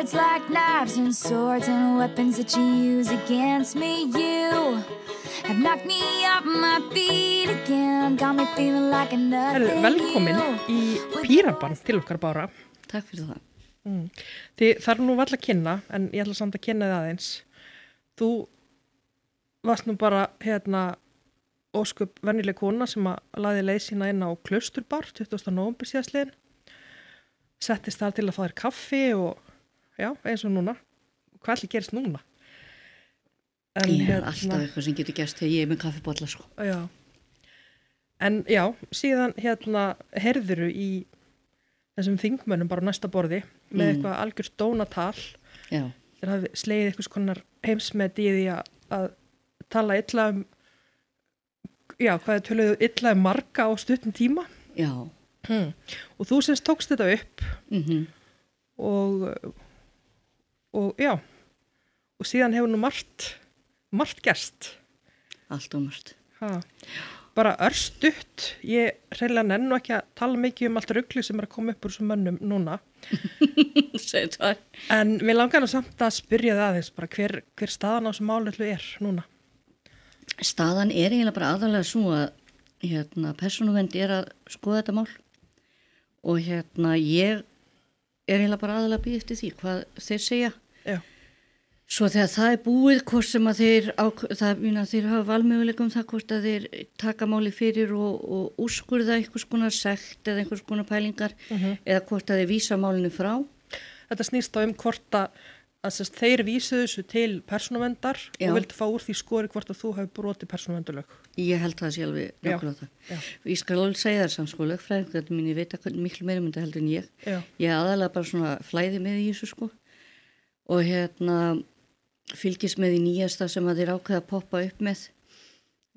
words like knives and swords and weapons that you use against me. You have knocked me off my feet again, got me feeling like nothing. Velkomin í Pírabann til okkar Bára. Takk fyrir það. Þið þarf nú varla að kynna, en ég ætla samt að kynna þið aðeins. Þú varst nú bara ósköp venjuleg kona sem að lagði leið sína inn á Klausturbar 20. nóvember síðastliðinn. Settist þar til að fá þér kaffi og já, eins og núna. Hvað ætli gerist núna? Alltaf eitthvað sem getur gerst þegar ég með kaffibolla sko. Já. En já, síðan heyrðuru í þessum þingmönnum bara á næsta borði með eitthvað algjört dónatal. Já. Þeir hafi slegið eitthvað konar heimsmet í því að tala illa hvað töluðu illa marga á stuttum tíma. Já. Og þú semst tókst þetta upp og já, og síðan hefur nú margt gerst. Allt og margt. Bara örstutt, ég hreinlega nennu ekki að tala mikið allt rugli sem að koma upp úr þessum mönnum núna. Segðu það. En mér langar nú samt að spyrja það aðeins, bara hver staðan á þessu máleflu núna? Staðan eiginlega bara aðalega svo að persónuvernd að skoða þetta mál og ég eiginlega bara aðalega býð eftir því hvað þeir segja. Já. Svo þegar það búið hvort sem að þeir hafa valmöguleikum það hvort að þeir taka máli fyrir og úrskurða einhvers konar sekt eða einhvers konar pælingar eða hvort að þeir vísa málinu frá. Þetta snýst á hvort að þeir vísuðu þessu til persónuverndar og vildu fá úr því skori hvort að þú hefur brotið persónuverndarlög. Ég held það sé alveg nákvæmlega það. Já. Ég skal alveg segja það samt sko, lögfræðingar mín, ég veit að miklu meira mynda heldur en ég. Já. Ég aðalega bara svona flæði með í þessu sko og fylgist með í nýjasta sem að þeir ákveða að poppa upp með.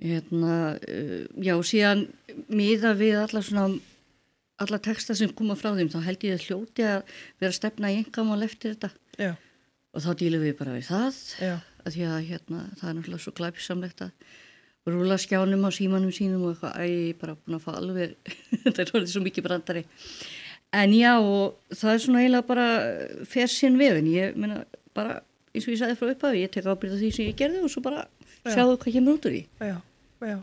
Já, síðan miða við alla texta sem koma frá þeim, þá held ég að hljóti að vera stefna í einkamál eftir þetta. Já. Og þá dílum við bara við það. Já. Að því að það náttúrulega svo glæpsamlegt að rúla skjánum á símanum sínum og eitthvað, ég bara búin að fá alveg, þetta orðið svo mikið brandari. En já, og það svona eiginlega bara fer sinn veginn, ég meina bara eins og ég sagði frá upphafi, ég tek ábyrgð á því sem ég gerði og svo bara sjáðu hvað kemur út úr því. Já.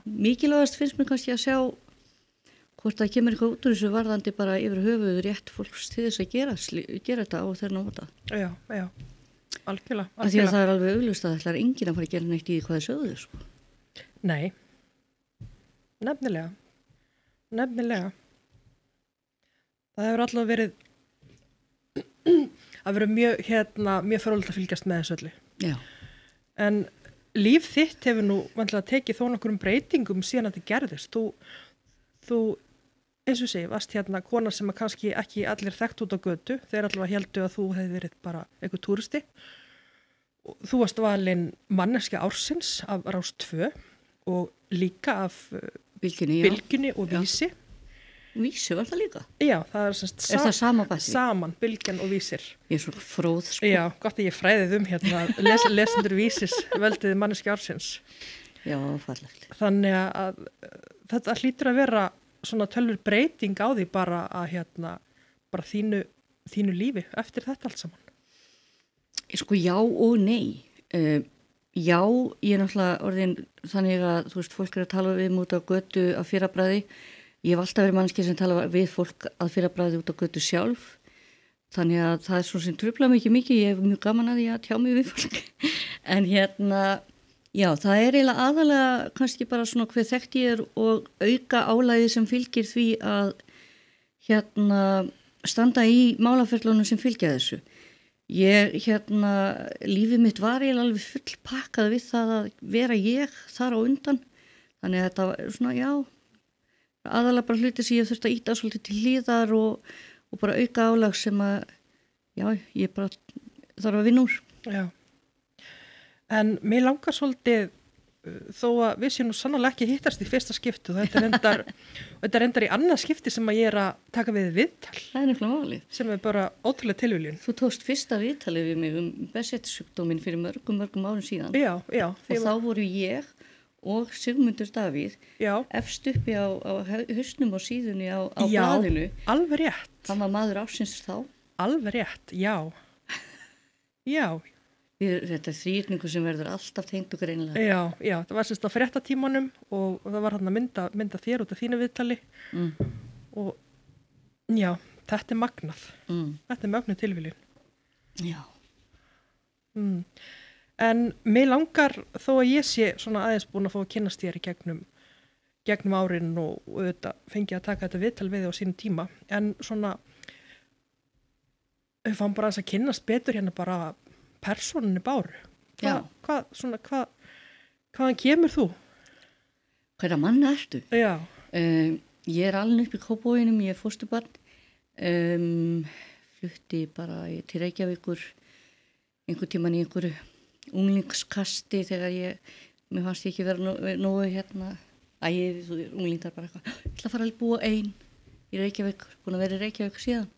Mikilvægast finnst mér kannski að sjá hvort það kemur eitthvað út úr þessu varðandi bara yfir höfuð rétt fólks til þess að gera þetta á þeirra nota. Já, algjörlega. Af því að það alveg augljóst að það enginn að fara að gera neitt í því hvað það sögðu sko. Nei, nefnilega. Það hefur alltaf verið að vera mjög fróðlegt að fylgjast með þessu öllu. Já. En líf þitt hefur nú vantilega tekið þó nokkurum breytingum síðan að þetta gerðist. Þú eins og segi, varst kona sem að kannski ekki allir þekkt út á götu. Þeir allavega héldu að þú hefði verið bara einhver túristi. Þú varst valin manneskja ársins af Rás 2 og líka af Bylgjunni og Vísi. Vísi var það líka? Já, það það sama bætti? Saman, Bylgjan og Vísir. Ég svo fróð sko. Já, gott að ég fræðið lesendur Vísis veldiði manneskja ársins. Já, fallegt. Þannig að þetta hlýtur að vera svona tölvur breyting á því bara að bara þínu lífi eftir þetta allt saman. Sko já og nei. Já, ég náttúrulega orðin þannig að þú veist, fólk að tala við út á götu af fyrrabragði. Ég hef alltaf verið mannski sem tala við fólk að fyrrabragði út á götu sjálf. Þannig að það svo sem trufla mikið, ég hef mjög gaman að ég að tjá mig við fólk. En já, það eiginlega aðalega kannski bara svona hver þekkt ég og auka álæði sem fylgir því að standa í málaferlunum sem fylgja þessu. Lífið mitt var eiginlega alveg fullpakkað við það að vera ég þar á undan. Þannig að þetta var svona, já, aðalega bara hluti sem ég þurfti að íta svolítið til hliðar og bara auka álag sem að, já, ég bara þarf að vinna úr. Já. En mér langar svolítið, þó að við séum nú sannarlega ekki hittast í fyrsta skipti og þetta er reyndar í annað skipti sem að ég að taka við viðtal. Það er nefnilega málið. Sem er bara ótrúlega tilviljun. Þú tókst fyrsta viðtalið við mig Behçet-sjúkdóminn fyrir mörgum árum síðan. Já. Og þá voru ég og Sigmundur Davíð efst uppi á hausnum og síðunni á blaðinu. Já, alveg rétt. Hann var maður ársins þá. Alveg rétt, já. Já. Þetta þrýrningu sem verður alltaf tengd og greinilega. Já, það var sérst á fréttatímanum og það var hann að mynda þér út af þínu viðtali og já, þetta magnað. Þetta mögnuð tilviljun. Já. En mig langar þó að ég sé svona aðeins búin að fá að kynnast þér í gegnum árin og auðvitað fengi að taka þetta viðtal við á sínum tíma, en svona við fáum bara að kynnast betur hérna bara persónunni Báru. Hvaðan kemur þú? Hverja mann ertu? Já. Ég alin upp í Kópavoginum, ég fósturbarn, flutti bara til Reykjavíkur einhver tíman í einhverju unglingskasti þegar mér fannst ég ekki vera nógu unglingdar bara eitthvað, ég ætla að fara að búa ein í Reykjavík, búin að vera í Reykjavík síðan.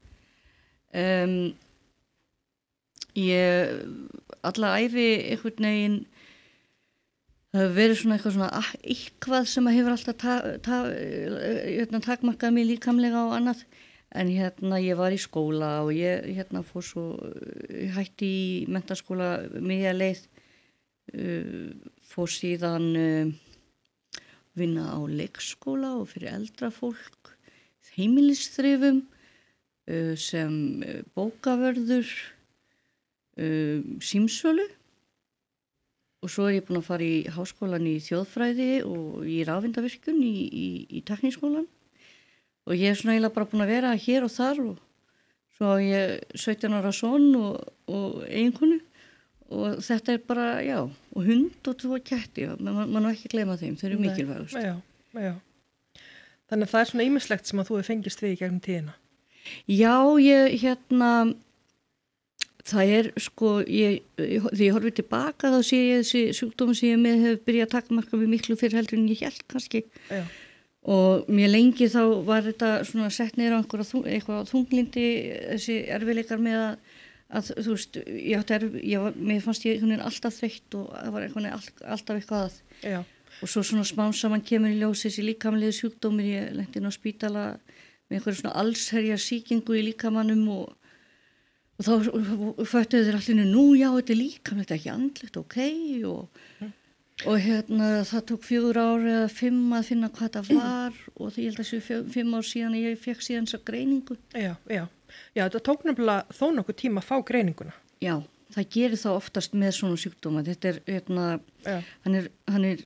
Ég alla æfi einhvern veginn það hefur verið svona eitthvað sem hefur alltaf takmarkað mig líkamlega og annað, en ég var í skóla og ég fór svo hætti í menntaskóla miðja leið, fór síðan vinna á leikskóla og fyrir eldra fólk, heimilisþrifum, sem bókavörður, símsölu, og svo ég búin að fara í háskólan í þjóðfræði og í rafvindavirkjun í teknískólan, og ég svona eiginlega bara búin að vera hér og þar, og svo ég 17 ára son og eiginkonu, og þetta bara, já, og hund og 2 ketti, mann ekki gleyma þeim, þau eru mikilvægust. Já. Þannig að það svona ýmislegt sem að þú hefur fengist við í gegnum tíðina. Já, það sko, þegar ég horfið tilbaka þá sé ég þessi sjúkdómi sem ég með hefur byrjað að takmarka mig miklu fyrir heldur en ég hélt kannski. Já. Og mér lengi þá var þetta svona sett niður á eitthvað þunglindi, þessi erfiðleikar með að þú veist, mér fannst ég alltaf þreytt og það var alltaf eitthvað að. Já. Og svo svona smám saman kemur í ljós þessi líkamlegu sjúkdómir, ég lenti inn á spítala með einhverju svona allsherjar sýkingu í líkamannum og þá föttuðu þeir allir nú, já, þetta líkamlegt, þetta er ekki andlegt, ok, og það tók 4 ár eða 5 að finna hvað það var og ég held að þessu 5 ár síðan ég fekk síðan þessa greiningu. Já, þetta tók nefnilega þó nokkuð tíma að fá greininguna. Já, það gerir þá oftast með svona sjúkdóma. Þetta hann er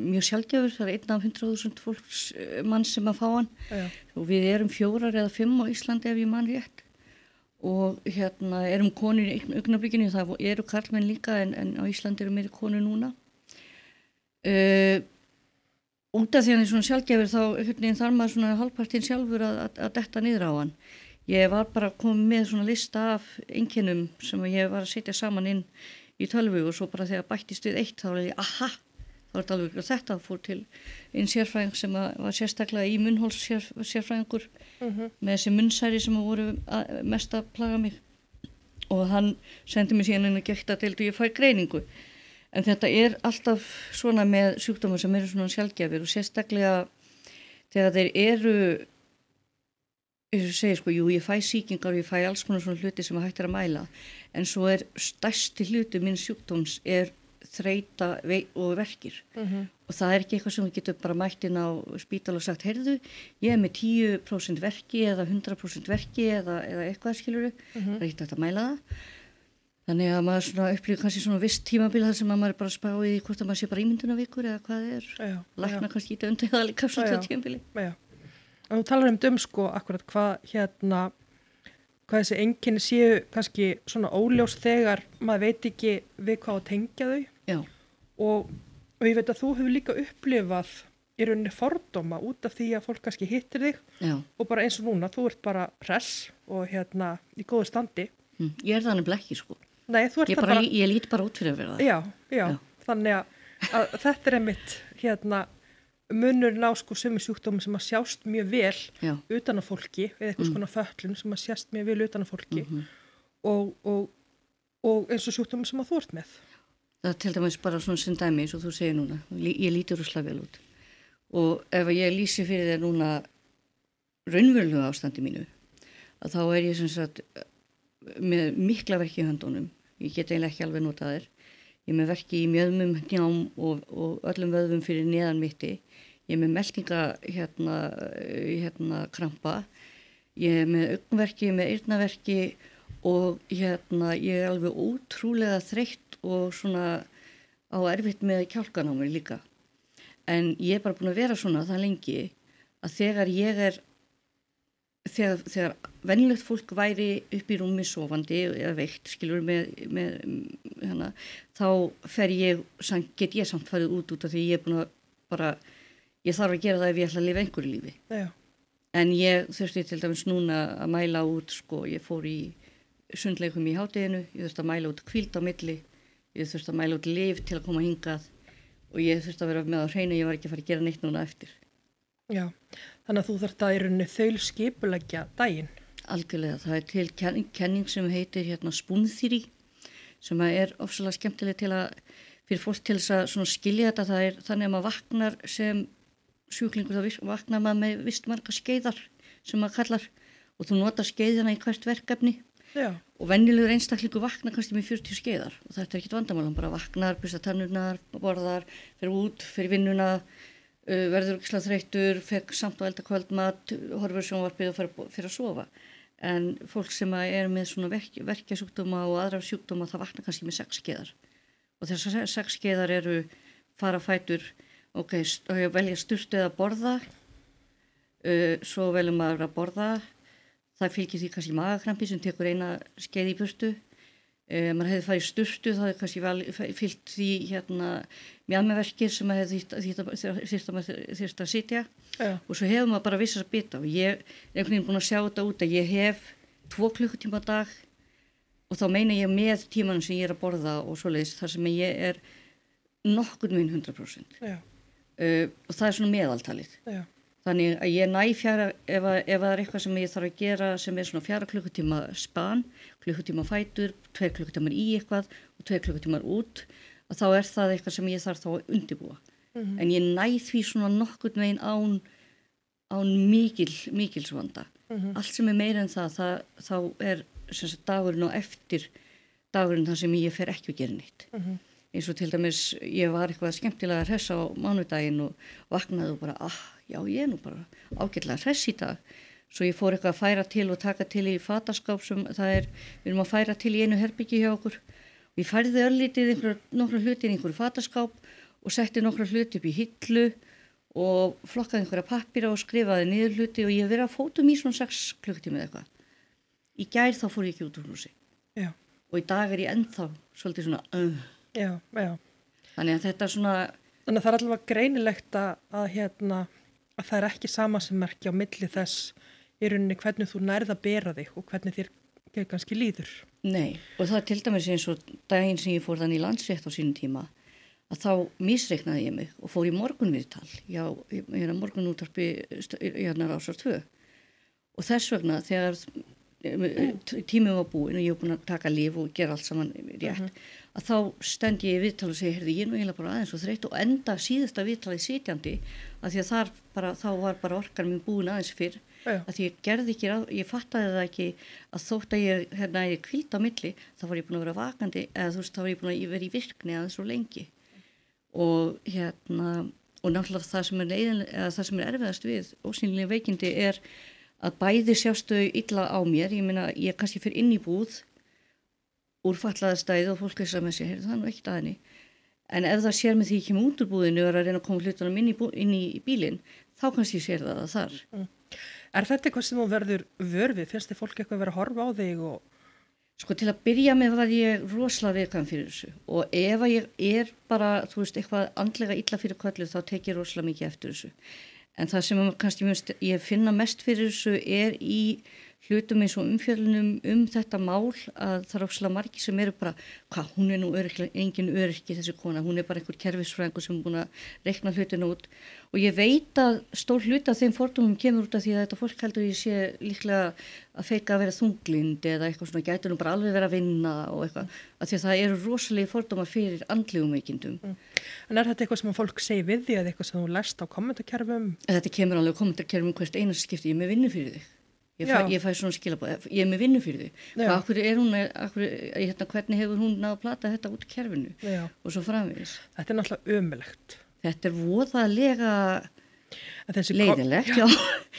mjög sjaldgæfur, það er 1 af 100.000 mann sem að fá hann. Já. Og við erum 4 eða 5 á Íslandi ef ég man rétt. Og erum konur í augnablikinu, það eru karlmenn líka en á Íslandi eru meiri konur núna. Út af því hann er svona sjaldgæfur þá þarf maður svona hálfpartinn sjálfur að detta niður á hann. Ég var bara komið með svona lista af einkennum sem ég var að setja saman inn í tölvu og svo bara þegar bættist við eitt þá var ég, aha, þá er þetta alveg þetta, fór til einn sérfræðing sem var sérstaklega í munnhols sérfræðingur með þessi munnsæri sem voru mest að plaga mig og hann sendi mig síðan inn að gekta til því ég fær greiningu. En þetta er alltaf svona með sjúkdómar sem eru svona sjaldgæfir og sérstaklega þegar þeir eru, eins og segir sko, jú, ég fæ sýkingar og ég fæ alls konar svona hluti sem hægt er að mæla, en svo er stærsti hluti minn sjúkdóms er þreyta og verkir. Og það er ekki eitthvað sem við getum bara mætt inn á spítal og sagt, heyrðu, ég er með 10% verki eða 100% verki eða eitthvað skilurðu, það er ekkert að mæla það. Þannig að maður svona upplýður kannski svona viss tímabil þar sem maður er bara spáið í hvort að maður sé bara ímyndunarvikur eða hvað það er. Lækna kannski í undir það líka svona tímabili. Já. Og þú talar sko akkurat hvað þessi einkenni séu kannski svona óljós þegar maður veit ekki við hvað að tengja þau. Já. Og ég veit að þú hefur líka upplifað í rauninni fordóma út af því að fólk kannski hittir þig. Já. Og bara eins og núna, þú ert bara hress og í góðu standi. Ég er þannig blekki sko. Nei, þú ert bara... Ég lít bara út fyrir að vera það. Já. Þannig að þetta er einmitt munurinn á sko sömu sjúkdómum sem að sjást mjög vel utan á fólki eða eitthvað svona föllun sem að sjást mjög vel utan á fólki og eins og sjúkdómum sem að þú ert með. Það er til dæmis bara svona sem dæmi eins og þú segir núna. Ég lítur rosalega vel út og ef ég lýsi fyrir þér núna raunverulega ástandi mínu að þá er ég sem sagt með mikla verki í höndunum, ég get eiginlega ekki alveg notað þér. Ég er með verki í mjöðmum, njám og öllum vöðvum fyrir neðan mitti. Ég er með meltinga krampa. Ég er með augnverki, með eyrnaverki og ég er alveg ótrúlega þreytt og svona á erfitt með kjálkan á mér líka. En ég er bara búin að vera svona það lengi að þegar venjulegt fólk væri upp í rúmi sofandi eða veikt, skilur þá get ég samt farið út af því ég er búin að ég þarf að gera það ef ég ætla að lifa einhverju lífi. Já. En ég þurfti til dæmis núna að mæla út, ég fór í sundleikum í hádeginu, ég þurfti að mæla út hvíld á milli, ég þurfti að mæla út lyf til að koma hingað og ég þurfti að vera með á hreinu, ég var ekki að fara að gera neitt núna eftir. Já, þannig að þú þarft að í rauninni þaulskipuleggja daginn. Algjörlega, það er til kenning sem heitir Spoon Theory sem er ofsalega skemmtileg fyrir fólk til þess að skilja þetta. Það er þannig að maður vaknar sem sjúklingur, þá vaknar maður með vist marga skeiðar sem maður kallar og þú notar skeiðina í hvert verkefni. Já. Og venjulegur einstaklingur vaknar kannski með 40 skeiðar og þetta er ekkert vandamál, hann bara vaknar, burstar tennurnar, borðar, fer út, fer vinnuna, verður ógeðslega þreyttur, fekk samt og elda kvöldmat, horfur sjónvarpið og fer að sofa. En fólk sem er með svona verkjasjúkdóma og aðra sjúkdóma, það vaknar kannski með 6 skeiðar. Og þessar 6 skeiðar eru fara fætur, velja sturtu eða borða, svo veljum maður að borða. Það fylgir því kannski magakrampi sem tekur eina skeið í burtu. Maður hefði farið í sturtu, það hefði kannski fylgt því mjaðmaverkir sem maður þyrfti að sitja. Ja. Og svo hefur maður bara vissast að bita. Og ég er einhvern veginn búin að sjá þetta út að ég hef 2 klukkutíma á dag og þá meina ég með tímanum sem ég er að borða og svoleiðis þar sem ég er nokkurn veginn 100%. Ja. Og það er svona meðaltalið. Ja. Þannig að ég næ ef það er eitthvað sem ég þarf að gera sem er svona 4 klukkutíma span, klukkutíma fætur, 2 klukkutímar í eitthvað og 2 klukkutímar út, að þá er það eitthvað sem ég þarf þá að undirbúa. Mm-hmm. En ég næ því svona nokkurn veginn án mikilsvanda. Mm-hmm. Allt sem er meira en það þá er dagurinn og eftir dagurinn þar sem ég fer ekki að gera neitt. Mm-hmm. Eins og til dæmis ég var eitthvað skemmtilega hress á mánudaginn og vaknaði og bara, já ég er nú bara ágætlega hress í dag. Svo ég fór eitthvað að færa til og taka til í fataskáp sem við erum að færa til í einu herbyggi hjá okkur. Og ég færði örlítið nokkra hluti í einhverju fataskáp og setti nokkra hluti upp í hillu og flokkaði einhverja pappíra og skrifaði niður hluti og ég hef verið að fótum í svona 6 klukkutíma eða eitthvað. Í gær þá fór ég ekki út úr húsi. Já. Og í dag er ég ennþá svolítið svona Já. Þannig að þetta er svona... Þannig að það er allavega greinilegt að það er ekki samasemmerki á milli þess í rauninni hvernig þú nærð að bera þig og hvernig þér kannski líður. Nei, og það er til dæmis eins og daginn sem ég fór þannig í Landsrétt á sínum tíma að þá misreiknaði ég mig og fór í morgunviðtal. Já, morgunútvarpi Rásar 2 og þess vegna þegar tíminn var búinn og ég var búin að taka lyf og gera allt saman rétt, að þá stend ég í viðtal og segi, heyrðu, ég er nú eiginlega bara aðeins og þreytt og enda síðasta viðtalið sitjandi að því að þá var bara orkan mín búin aðeins fyrr, að því ég fattaði það ekki að þótt að ég hvíld á milli, þá var ég búin að vera vakandi eða þú veist, þá var ég búin að vera í virkni aðeins svo lengi og náttúrulega það sem er erfiðast við ósýnilega veikindi er að bæði sjástu illa á mér, ég meina ég kannski fyrir inn í búð úr fatlaðarstæði og fólk þess að með sér, það er nú ekkert að henni en ef það sér með því ekki út úr búðinu og er að reyna að koma hlutunum inn í bílinn, þá kannski sér það þar. Er þetta eitthvað sem þú verður vörfið? Finnst þið fólk eitthvað að vera að horfa á þig? Sko til að byrja með var ég rosalega viðkvæm fyrir þessu og ef ég er bara, þú veist, eitthvað andlega illa fyrir köllu þá tek ég rosalega mikið eftir þessu. En það sem kannski ég finna mest fyrir þessu er í hlutum eins og umfjöllunum þetta mál að það er óslega margir sem eru bara, hún er nú engin öryrki þessi kona, hún er bara einhver kerfisfræðingur sem er búin að reikna hlutinu út og ég veit að stór hluti af þeim fordómum kemur út af því að þetta fólk heldur ég sé líklega að feika að vera þunglind eða eitthvað svona, gæti nú bara alveg vera að vinna og eitthvað, af því að það eru rosalega fordómar fyrir andlegum veikindum. En er þetta eitthvað sem fólk segir við því eða eitthvað sem þú lest á kommentarkerfum? Þetta kemur alveg á kommentarkerfum hvert einasta skipti, ég er með vinnu fyrir þig. Ég fæ svona skilabóð, ég með vinnu fyrir því. Hvernig hefur hún náð að plata þetta út í kerfinu og svo framvegis. Þetta er náttúrulega ömulegt. Þetta er voðalega leiðilegt, já.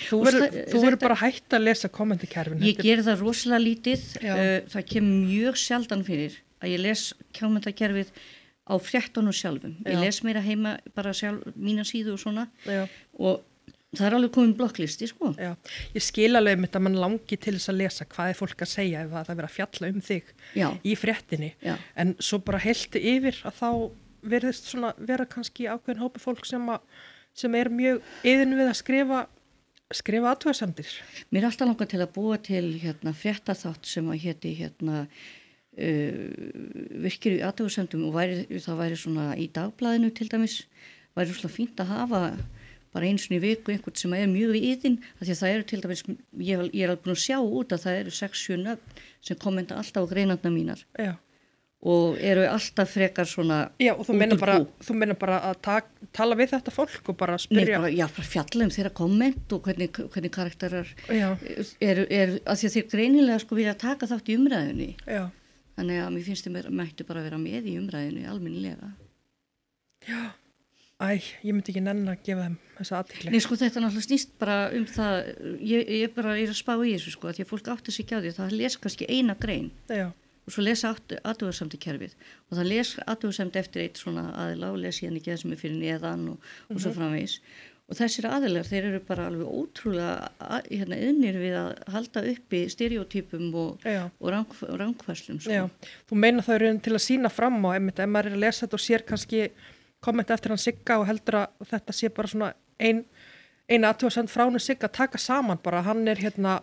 Þú verður bara hægt að lesa kommentakerfinu. Ég ger það rosalega lítið. Það kemur mjög sjaldan fyrir að ég les kommentakerfið á fréttunum sjálfum. Ég les meira heima bara sjálf, mína síðu og svona. Og það er alveg komin blokklisti, sko. Já, ég skil alveg mitt að mann langi til þess að lesa hvað er fólk að segja ef það vera að fjalla þig í fréttinni. En svo bara helti yfir að þá verðist svona vera kannski ákveðin hópi fólk sem er mjög yðin við að skrifa athugasemdir. Mér er alltaf langað til að búa til fréttaþátt sem að héti virkir í athugasemdum og það væri svona í dagblaðinu til dæmis, væri svona fínt að hafa bara einu sinni í viku einhvern sem er mjög við yðin, af því að það eru til dæmis, ég er alveg búin að sjá út að það eru 6-7 nöfn sem kommenta alltaf á greinarnar mínar. Já. Og eru alltaf frekar svona og þú meina bara að tala við þetta fólk og bara spyrja. Nei, bara fjalla þeirra komment og hvernig karakterar eru, af því að þeir greinilega sko vilja taka þátt í umræðunni. Já. Þannig að mér finnst þeir mættu bara vera með í umræðunni almennilega. Já. Ég myndi ekki nenn að gefa þeim þessa athygli. Nei, sko, þetta náttúrulega snýst bara það, ég bara er að spá í þessu, sko, því að fólk átti sig ekki á því, það les kannski eina grein og svo lesa athugasemdi kerfið og það les athugasemdi eftir eitt svona aðila og les hérna ekki það sem er fyrir neðan og svo framvegis. Og þessir aðilar, þeir eru bara alveg ótrúlega yðnir við að halda uppi stereotypum og rangfærslum. Sko. Já, þú meina það eru til að sýna fram á, ef maður er að lesa þetta og sér kannski kommenta eftir hann Sigga og heldur að þetta sé bara svona eina athugasemd frá hann Sigga, taka saman bara, hann er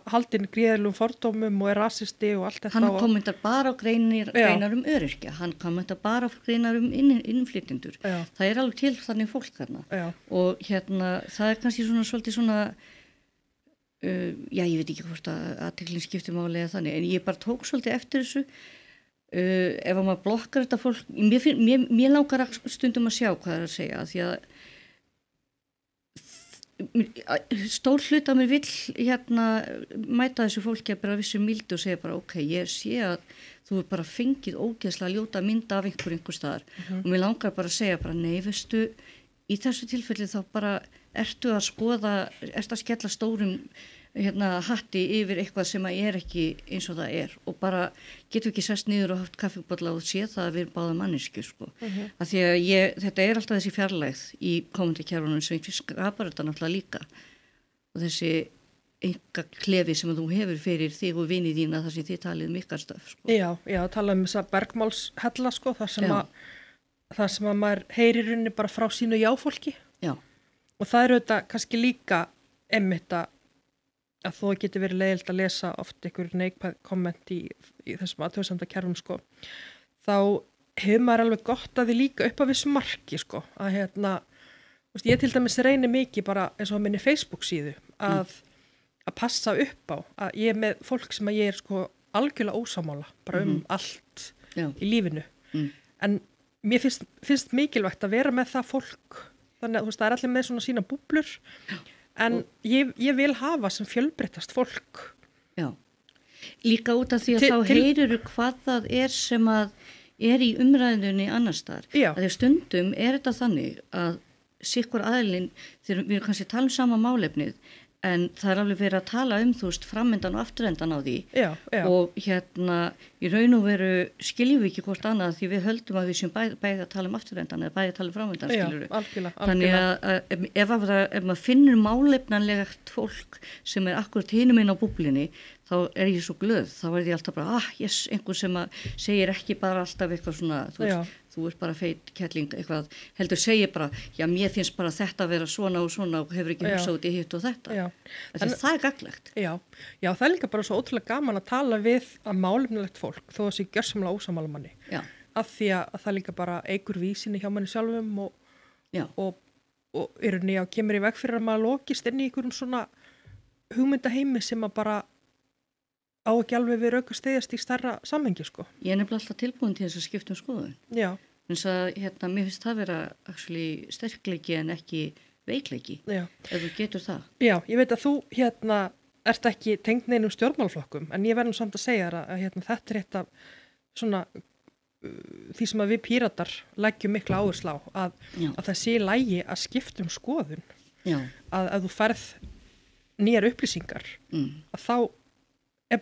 haldinn gríðarlegum fordómum og er rasisti og allt þetta. Hann kommentar bara á greinar öryrkja, hann kommentar bara á greinar innflytjendur. Það er alveg til þannig fólk þarna. Og það er kannski svona svolítið svona, ég veit ekki hvort að athyglin skiptir máli eða þannig, en ég bara tók svolítið eftir þessu. Ef maður blokkar þetta fólk, mér langar stundum að sjá hvað það er að segja, því að stór hluta mér vill mæta þessu fólki að bara vissu mildi og segja bara ok, ég sé að þú er bara fengið ógeðslega ljóta mynda af einhver staðar og mér langar bara að segja bara nei, veistu, í þessu tilfelli þá bara ertu að skella stórum hatti yfir eitthvað sem er ekki eins og það er og bara getur ekki sest niður og haft kaffibolla og sé það að við erum báða manneskju sko. Af því að þetta er alltaf þessi fjarlægð í kommentakerfunum sem skapar þetta náttúrulega líka og þessi enga klefi sem þú hefur fyrir þig og vinið þína þar sem þið talið ykkar stöf sko. Já, tala þessa bergmálshella sko, þar sem að maður heyrir henni bara frá sínu jáfólki. Já. Og það eru þetta kannski líka einmitt að þó geti verið leiðilt að lesa oft einhver neikvæð komment í þessum athugasemdakerfum sko, þá hefur maður alveg gott að því líka upp að vissu marki sko, að ég til dæmis reyni mikið bara eins og á minni Facebook síðu að passa upp á að ég er með fólk sem að ég er sko algjörlega ósámála bara allt í lífinu en mér finnst mikilvægt að vera með það fólk, þannig að það er allir með svona sína búblur. En ég vil hafa sem fjölbreyttast fólk. Já, líka út af því að þá heyrirðu hvað það er sem að er í umræðunni annars staðar. Að því stundum er þetta þannig að sikkur aðilinn, þegar við kannski tala sama málefnið, en það er alveg verið að tala framöndan og afturendan á því. Já. Og í raun og veru skiljum við ekki hvort annað því við höldum að við séum bæði að tala afturendan eða bæði að tala framöndan, skiljum við. Algjörlega. Þannig að ef maður finnur málefnanlegt fólk sem er akkurat hinum inn á búblinni, þá er ég svo glöð, þá er ég alltaf bara, einhver sem segir ekki bara alltaf eitthvað svona, þú ert bara feit kettling, eitthvað, heldur segir bara, mér finnst bara þetta að vera svona og svona og hefur ekki hugsað út í hitt og þetta. Það er gagnlegt. Já, það er líka bara svo ótrúlega gaman að tala við að málefnilegt fólk, þó að sé gjörsamlega ósammála manni. Af því að það líka bara eigur vísinni hjá manni sjálfum og í rauninni kemur í veg fyrir að maður lokist inn í einhverjum svona hugmyndaheimi sem að bara á ekki alveg við rauk að styðjast í stærra samhengi sko. Ég er nefnilega alltaf tilbúin til þess að skipta skoðun. Já. Eins að mér finnst það vera sterkleiki en ekki veikleiki. Já. Ef þú getur það. Já, ég veit að þú ert ekki tengd neinum stjórnmálaflokkum, en ég verðum samt að segja að þetta eitt af svona því sem að við Píratar leggjum mikla áherslu á að það sé í lagi að skipta skoðun. Að þú færð nýjar upplýsingar að þá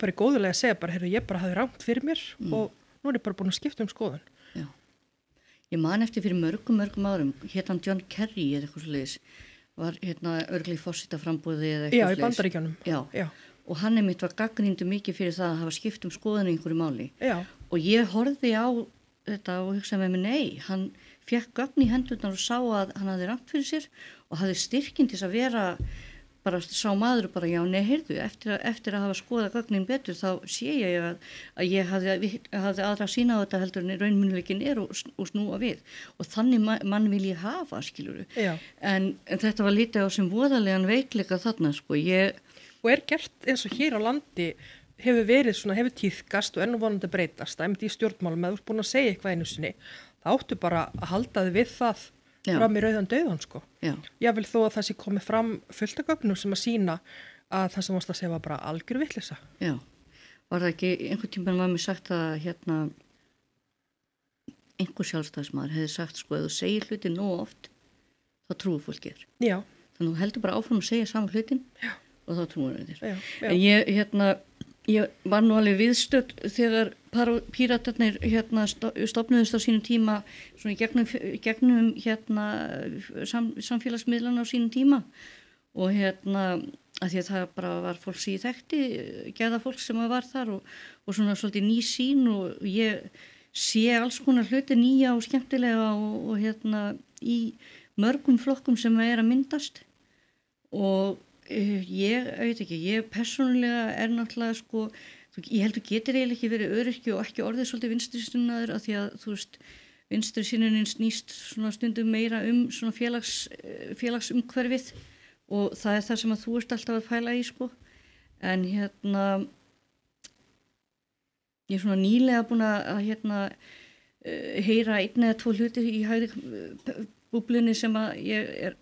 bara góðulega að segja bara, heyrðu, ég bara hafði rangt fyrir mér og nú ég bara búin að skipta skoðun. Já. Ég man eftir fyrir mörgum árum, hann John Kerry eða eitthvað svoleiðis, var örugglega í forsetaframboði eða eitthvað svoleiðis. Já, í Bandaríkjunum. Já. Og hann var gagnrýndur mikið fyrir það að hafa skipt skoðun í einhverju máli. Já. Og ég horfði á þetta og hugsaði með mig, nei, hann fékk gögn í hendurnar og sá að hann hafði rangt fyrir sér og hafði styrkinn til að vera bara sá maður bara, já, nei, heyrðu, eftir að hafa skoðað gögnin betur þá sé ég að ég hafði aðra sína á þetta heldur en raunmynduleikin og snúa við. Og þannig mann vil ég hafa, skilurðu. En þetta var lítið á sem voðalegan veikleika þarna, sko. Og gert eins og hér á landi hefur verið svona, hefur tíðkast og vonandi breytast, í stjórnmálum, að þú ert búin að segja eitthvað einu sinni, þá áttu bara að halda þig við það fram í rauðan dauðan, sko. Ég vil þó að það sé komið fram fullt af gögnum sem að sýna að það sem varst að segja var bara algjör vitleysa. Já, var það ekki, einhvern tímann var mér sagt að einhver sjálfstæðismaður hefði sagt, sko, ef þú segir hluti nóg oft, þá trúir fólki þér. Já. Þannig að þú heldur bara áfram að segja saman hlutin og þá trúir þér. En ég var nú alveg viðstödd þegar Píratarnir stofnuðust á sínum tíma svona gegnum samfélagsmiðlana á sínum tíma og að því að það bara var fólk sem ég þekkti, geða fólk sem var þar og svona svolítið ný sýn og ég sé alls konar hluti nýja og skemmtilega og í mörgum flokkum sem að myndast og ég veit ekki, ég persónulega náttúrulega, sko, ég held að getur eiginlega ekki verið öryrki og ekki orðið svolítið vinstrisinnaður af því að, þú veist, vinstrisinnunin snýst svona stundum meira svona félagsumhverfið og það það sem að þú ert alltaf að pæla í, sko, en ég svona nýlega búin að heyra einn eða tvo hluti í hægri búblunni sem að ég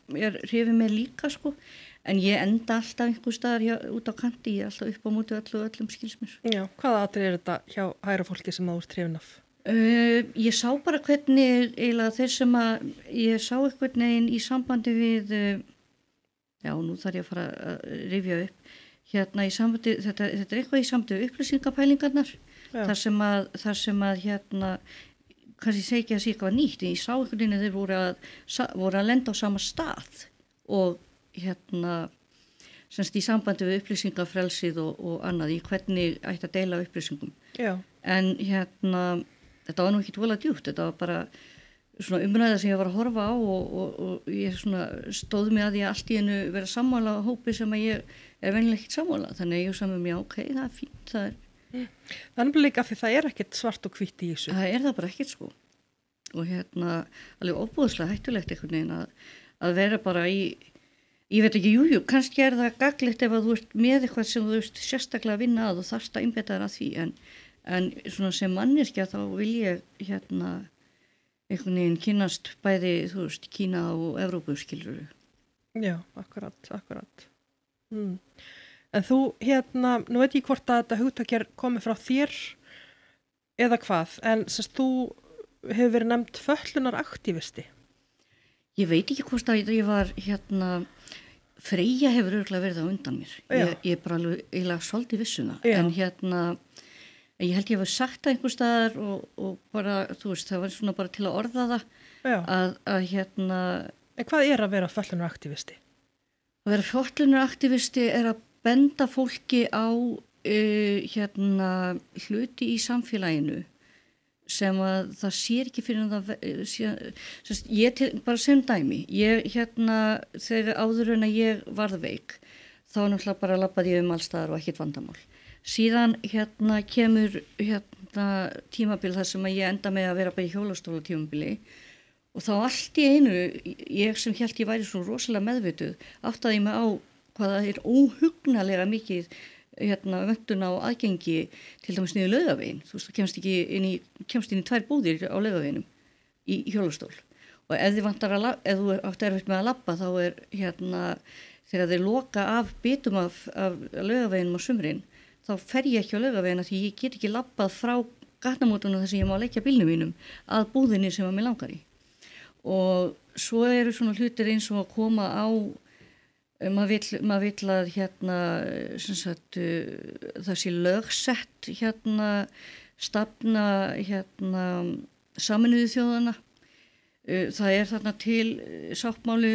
hrifið með líka, sko. En ég enda alltaf einhver staðar út á kanti, ég alltaf upp á móti öllum skilsmér. Já, hvaða atriði þetta hjá hægra fólki sem þú ert hrifin af? Ég sá bara hvernig eiginlega þeir sem að ég sá eitthvað neginn í sambandi við, já, nú þarf ég að fara að rifja upp, í sambandi, þetta eitthvað í sambandi við upplýsingapælingarnar, þar sem að kannski segi ekki að sé eitthvað nýtt, en ég sá eitthvað neginn að þeir voru að lenda á sama stað og semst í sambandi við upplýsingafrelsið og annað í hvernig ætti að deila upplýsingum. Já. En þetta var nú ekki voðalega djúpt, þetta var bara svona umræða sem ég var að horfa á og ég svona stóð mig að ég allt í einu vera sammála á hópi sem að ég venjulega ekkert sammála, þannig að ég samum já, ok, það fínt, Þannig líka því það ekkert svart og hvítt í þessu. Það það bara ekkert, sko. Og alveg óbúðslega hættulegt einhvern veginn að vera bara ég veit ekki, jú, kannski það gagnlegt ef að þú ert með eitthvað sem þú ert sérstaklega að vinna að og þarft að einbeita þér að því, en svona sem manneskja þá vil ég einhvern veginn kynnast bæði, þú veist, Kína og Evrópu, skilurðu. Já, akkurat. En þú, nú veit ég hvort að þetta hugtak komið frá þér eða hvað, en þú hefur verið nefnd fötlunaraktívisti. Ég veit ekki hvort að ég var Freyja hefur örugglega verið á undan mér. Ég bara alveg eiginlega svolítið vissuna. En ég held ég hef sagt það einhvers staðar og bara, þú veist, það var svona bara til að orða það. En hvað að vera fötlunaraktívisti? Að vera fötlunaraktívisti að benda fólki á hluti í samfélaginu sem að það sér ekki fyrir það bara sem dæmi þegar áður en að ég varð veik þá náttúrulega bara labbaði ég alls staðar og ekkert vandamál síðan kemur tímabil þar sem að ég enda með að vera bara í hjólastóla tímabili og þá allt í einu ég sem hélt ég væri svo rosalega meðvituð áttaði ég mig á hvað það óhugnalega mikið vöntun á aðgengi til dæmis niður Laugaveginn, þú veist, þú kemst inn í 2 búðir á Laugaveginum í hjólastól og ef þið vantar ef þú átt erfitt með að labba þá þegar þeir loka af bitum af Laugaveginum á sumrin, þá fer ég ekki á Laugavegina því ég get ekki labbað frá gatnamótunum þar sem ég má leggja bílnum mínum að búðinni sem að mér langar í. Og svo eru svona hlutir eins og að koma á, maður vill að sem sagt, það sé lögsett stafna Sameinuðu þjóðanna. Það þarna til sáttmáli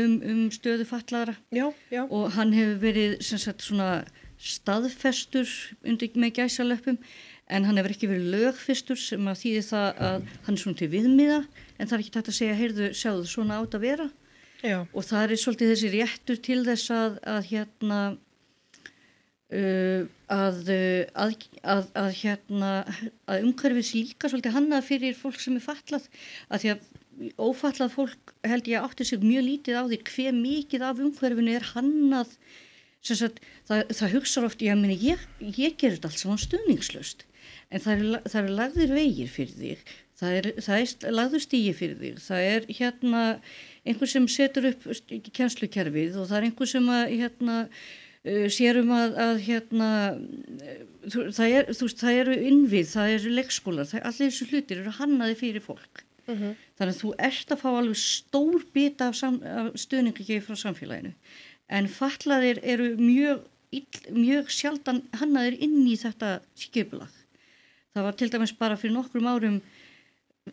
stöðu fatlaðra. Já. Og hann hefur verið sem sagt svona staðfestur með gæsalöppum, en hann hefur ekki verið lögfestur sem að þýði það að hann svona til viðmiða, en það ekki tægt að segja, heyrðu, sjáðu svona átt að vera. Já. Og það svolítið þessi réttur til þess að umhverfis líka svolítið hannað fyrir fólk sem fatlað, að því að ófatlað fólk held ég átti sig mjög lítið á því hve mikið af umhverfinu hannað. Sagt, það hugsar oft, ég gerir þetta allt saman stuðningslaust, en það er lagðir vegir fyrir þig, það er lagður stigi fyrir þig, það einhver sem setur upp kennslukerfið og það er einhver sem sérum að það eru innvið, það eru leikskólar, allir þessu hlutir eru hannaði fyrir fólk. Þannig að þú ert að fá alveg stór bita af stuðningi frá samfélaginu. En fatlaðir eru mjög sjaldan hannaðir inn í þetta skipulag. Það var til dæmis bara fyrir nokkrum árum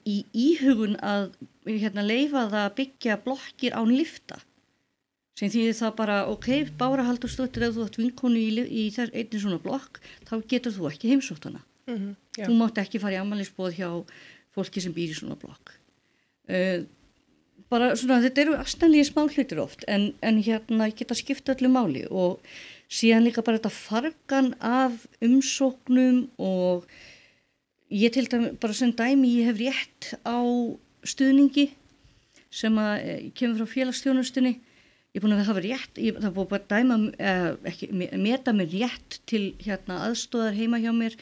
í íhugun að leyfa það að byggja blokkir án lyfta. Sem þýðir það bara, Bára Halldórsdóttir, ef þú átt vinkonu í einni svona blokk, þá getur þú ekki heimsótt hana. Þú mátt ekki fara í afmælisboð hjá fólki sem býr í svona blokk. Bara svona, þetta eru astanlega smá hlutir oft, en geta skipt öllu máli, og síðan líka bara þetta fargan af umsóknum, og ég til dæmis bara sem dæmi, ég hef rétt á stuðningi sem kemur frá félagsþjónustunni. Ég er búin að hafa rétt, það er búin bara dæma, meta mér rétt til aðstoðar heima hjá mér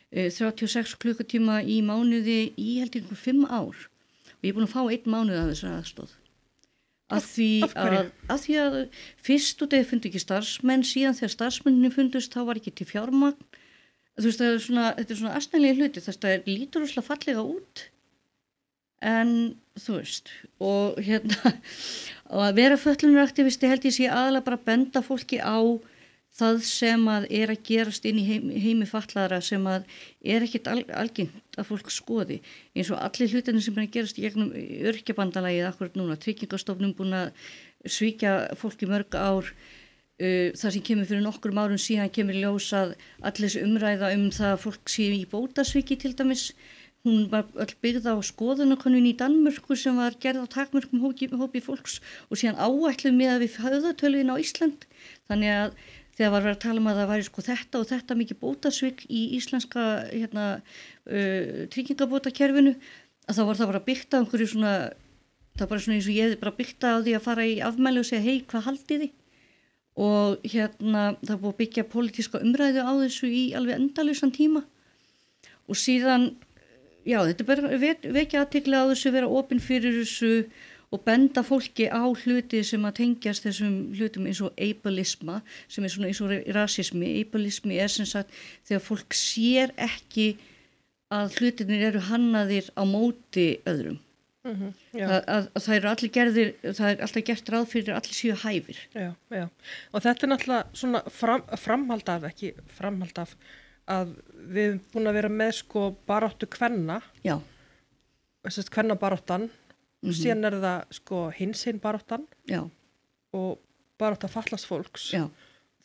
36 klukkutíma í mánuði í held ég 5 ár. Og ég er búin að fá 1 mánuð af þessari aðstoð. Af því að fyrst og þegar fundu ekki starfsmenn, síðan þegar starfsmenninni fundust, þá var ekki til fjármagn. Þú veist, þetta er svona astnælega hluti, þetta lítur úrslega fallega út, en þú veist, og að vera fötlunaraktivisti held ég sé aðalega bara að benda fólki á það sem að gerast inn í heimi fatlaðra, sem að ekkert algengt að fólk skoði, eins og allir hlutinni sem gerast í gegnum öryrkjabandalagið akkurat núna, Tryggingastofnun búin að svíkja fólk í mörg ár, það sem kemur fyrir nokkrum árum síðan kemur í ljós að allir þessi umræða það að fólk sé í bótasviki til dæmis, hún var öll byggð á skoðanakönnun í Danmörku sem var gerð á takmörkum hópi fólks, og síðan áætlum með að við höfðatölvin á Ísland, þannig að þegar var verið að tala að það væri þetta og þetta mikið bótasvik í íslenska tryggingabótakerfinu, að þá var það bara byggt á einhverju svona, það var bara svona eins og ég hefði bara byggt á því að fara í afmæli og segja, hei, hvað haldið þið? Og það búið að byggja pólitíska umræðu á þessu í alveg endalausan tíma, og síðan, já, þetta er bara vekja athygli á þessu, vera opin fyrir þessu og benda fólki á hluti sem að tengjast þessum hlutum eins og ableisma, sem er svona eins og rasismi. Ableismi sem sagt þegar fólk sér ekki að hlutinir eru hannaðir á móti öðrum. Það eru allir gerðir, það er alltaf gert ráð fyrir allir séu hæfir. Já. Og þetta er náttúrulega svona framhald af að við erum búin að vera með baráttu kvenna. Já. Þess að kvennabaráttan. Síðan er það hinsegin baráttan. Já. Og barátta fatlaðs fólks. Já.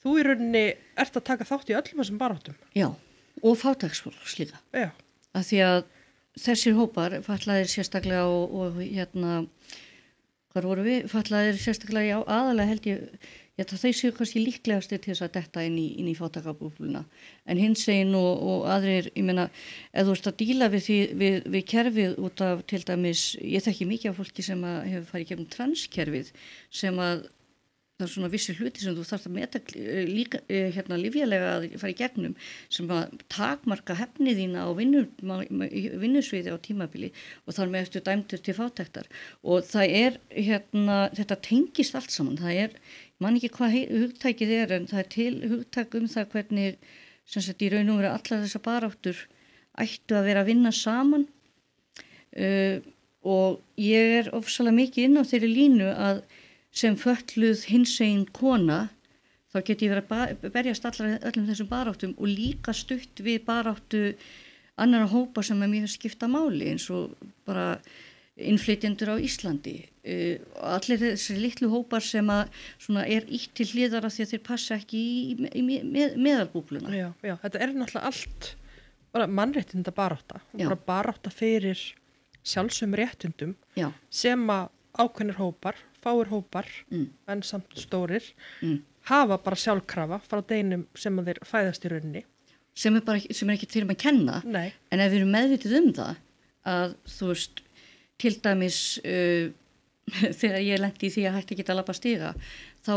Þú í rauninni ert að taka þátt í öllum þessum baráttum. Já, og fátæksfólks líka. Já. Af því að þessir hópar, fatlaðir sérstaklega og hvar voru við? Fatlaðir sérstaklega, já, aðalega held ég þeir séu kannski líklegastir til þess að detta inn í fátækabúbluna. En hinsegin og aðrir, ég meina, ef þú ert að díla við kerfið út af til dæmis, ég þekki mikið af fólki sem hefur farið gegnum transkerfið, sem að það svona vissi hluti sem þú þarft að meta líka lyfjalega að fara í gegnum sem að takmarka hefni þína á vinnusviði á tímabili og þar með eftir dæmdur til fátæktar og það þetta tengist allt saman, það man ekki hvað hugtækið en það til hugtæk það hvernig sem sagt í raun og veru allar þessar baráttur ættu að vera að vinna saman og ég ofsalega mikið inn á þeirri línu að sem fötluð hinsegin kona þá get ég verið að berjast öllum þessum baráttum og líka stutt við baráttu annara hópa sem mér skipta máli eins og bara innflytjendur á Íslandi og allir þessi litlu hópar sem að svona ítt til hliðar af því að þeir passa ekki í meðalbúbluna. Já, þetta náttúrulega allt bara mannréttinda barátta og bara barátta fyrir sjálfsögum réttindum sem að ákveðnir hópar, fáir hópar en samt stórir hafa bara sjálfkrafa frá deginum sem að þeir fæðast í rauninni sem ekki til að kenna. Nei. En ef við erum meðvitið það að þú veist til dæmis þegar ég lenti í því að hætti ekki að labba stiga þá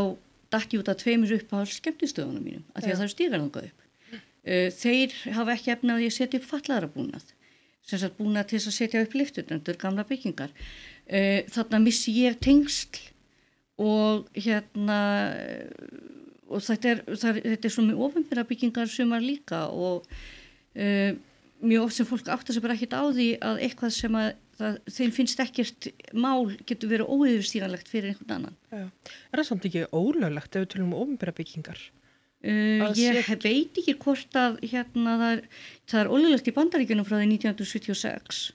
datt ég út að 2 upp á skemmtistöðunum mínum af því að það stigar þangað upp þeir hafa ekki efni á því að setja upp fatlaðarbúnað sem sagt búnað til þess að setja upp lyftunendur, gamla byggingar þarna missi ég tengsl og og þetta svona með opinbera byggingar sumar líka og mjög oft sem fólk áttar sig bara ekkert á því að eitthvað sem að þeim finnst ekkert mál getur verið óyfirstíganlegt fyrir einhvern annan. Það samt ekki ólöglegt ef við tölum opinbera byggingar? Ég veit ekki hvort að það er ólöglegt í Bandaríkjunum frá því 1976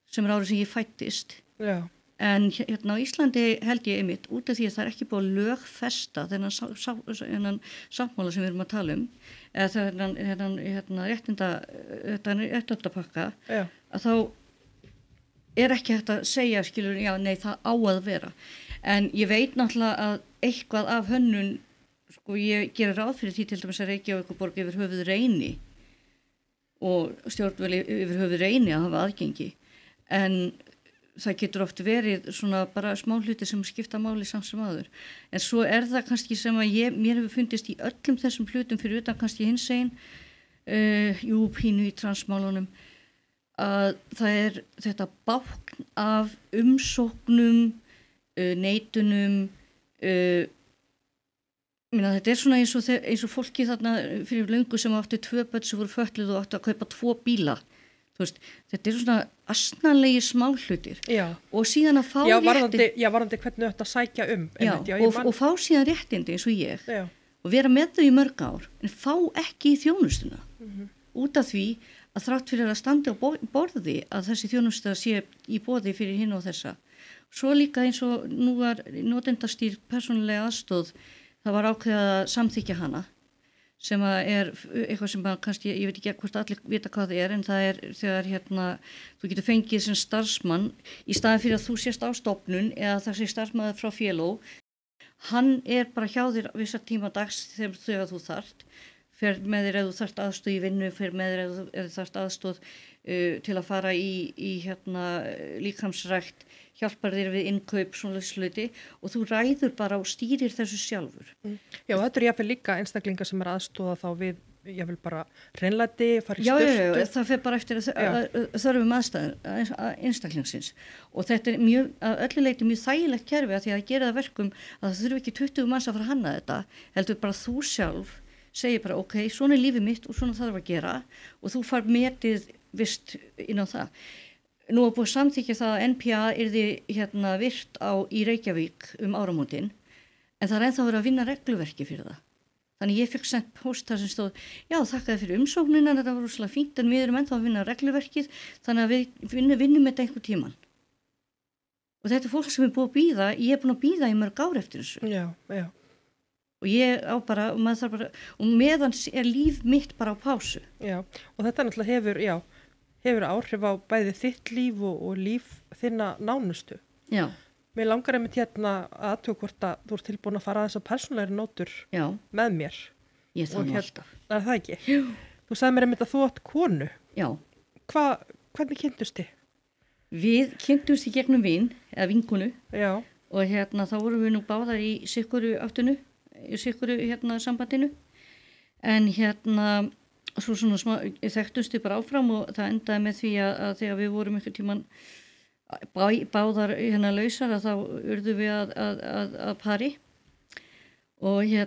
sem árið sem ég fættist. Já. En á Íslandi held ég einmitt út af því að það ekki búið að lögfesta þennan sáttmála sem við erum að tala eða réttindapakka að þá ekki hægt að segja skilur, já nei það á að vera en ég veit náttúrulega að eitthvað af hönnun sko ég gerir ráð fyrir því til dæmis að Reykjavíkurborg yfir höfuð reyni og stjórnvöld yfir höfuð reyni að hafa aðgengi en það getur oft verið svona bara smá hluti sem skipta máli samt sem áður. En svo það kannski sem að mér hefur fundist í öllum þessum hlutum fyrir utan kannski hinsegin, pínu í transmálunum, að það þetta bákn af umsóknum, neitunum, þetta svona eins og fólki þarna fyrir löngu sem áttu 2 börn sem voru fötluð og áttu að kaupa 2 bíla. Þetta svona asnalegi smáhlutir og síðan að fá réttindi varðandi hvernig þetta sækja og fá síðan réttindi eins og ég og vera með þau í mörg ár en fá ekki í þjónustuna út af því að þrátt fyrir að standa á borði að þessi þjónusta sé í boði fyrir hinn og þessa svo líka eins og nú var notendastýrð persónulega aðstóð það var ákveðið að samþykja hana sem að eitthvað sem að kannski, ég veit ekki hvort allir vita hvað það en það þegar þú getur fengið sem starfsmann í staðin fyrir að þú sést á stofnun eða það sé starfsmaður frá félög hann bara hjá þér vissa tíma dags þegar þú þarft fer með þér ef þú þarft aðstóð í vinnu fer með þér ef þú þarft aðstóð til að fara í líkamsrækt hjálpar þér við innkaup svona sluti og þú ræður bara og stýrir þessu sjálfur. Já, þetta jáfnvel líka einstaklingar sem aðstóða þá við jáfnvel bara hreinlæti, fara í sturtu. Já, það fer bara eftir þörfum aðstæður einstaklingsins og þetta mjög, að öllu leyti mjög þægilegt kerfi að því að gera það verkum að það þurfi ekki 20 manns að fara að hanna þetta, heldur bara þú sjálf segir bara ok, svona lífið mitt og svona þarf að gera og þú far metið vist inn á það. Nú er búið samþykja það að NPA yrði virt í Reykjavík áramótin en það ennþá verið að vinna regluverki fyrir það. Þannig ég fekk sent post þar sem stóð, já þakkaði fyrir umsóknina, þetta var rosalega fínt en við erum ennþá að vinna regluverkið þannig að við vinnum þetta einhver tíman. Og þetta fólk sem búið að bíða, ég búin að bíða í mörg ár eftir þessu. Já. Og ég á bara, og meðan líf mitt bara á pásu. Já, og þetta náttúrulega hefur áhrif á bæði þitt líf og líf þinna nánustu. Já. Mér langar einmitt aðtöku hvort að þú ert tilbúin að fara að þessar persónulegri nótur með mér. Ég það alltaf. Er það ekki? Jú. Þú sagði mér einmitt að þú átt konu. Já. Hvernig kynntust þið? Við kynntumst í gegnum vin, eða vinkonu. Já. og þá vorum við nú báðar í sikuru áttinu, í sikuru sambandinu, en svo svona þekktumst við bara áfram og það endaði með því að þegar við vorum einhvern tímann báðar lausar að þá urðum við að pari og já,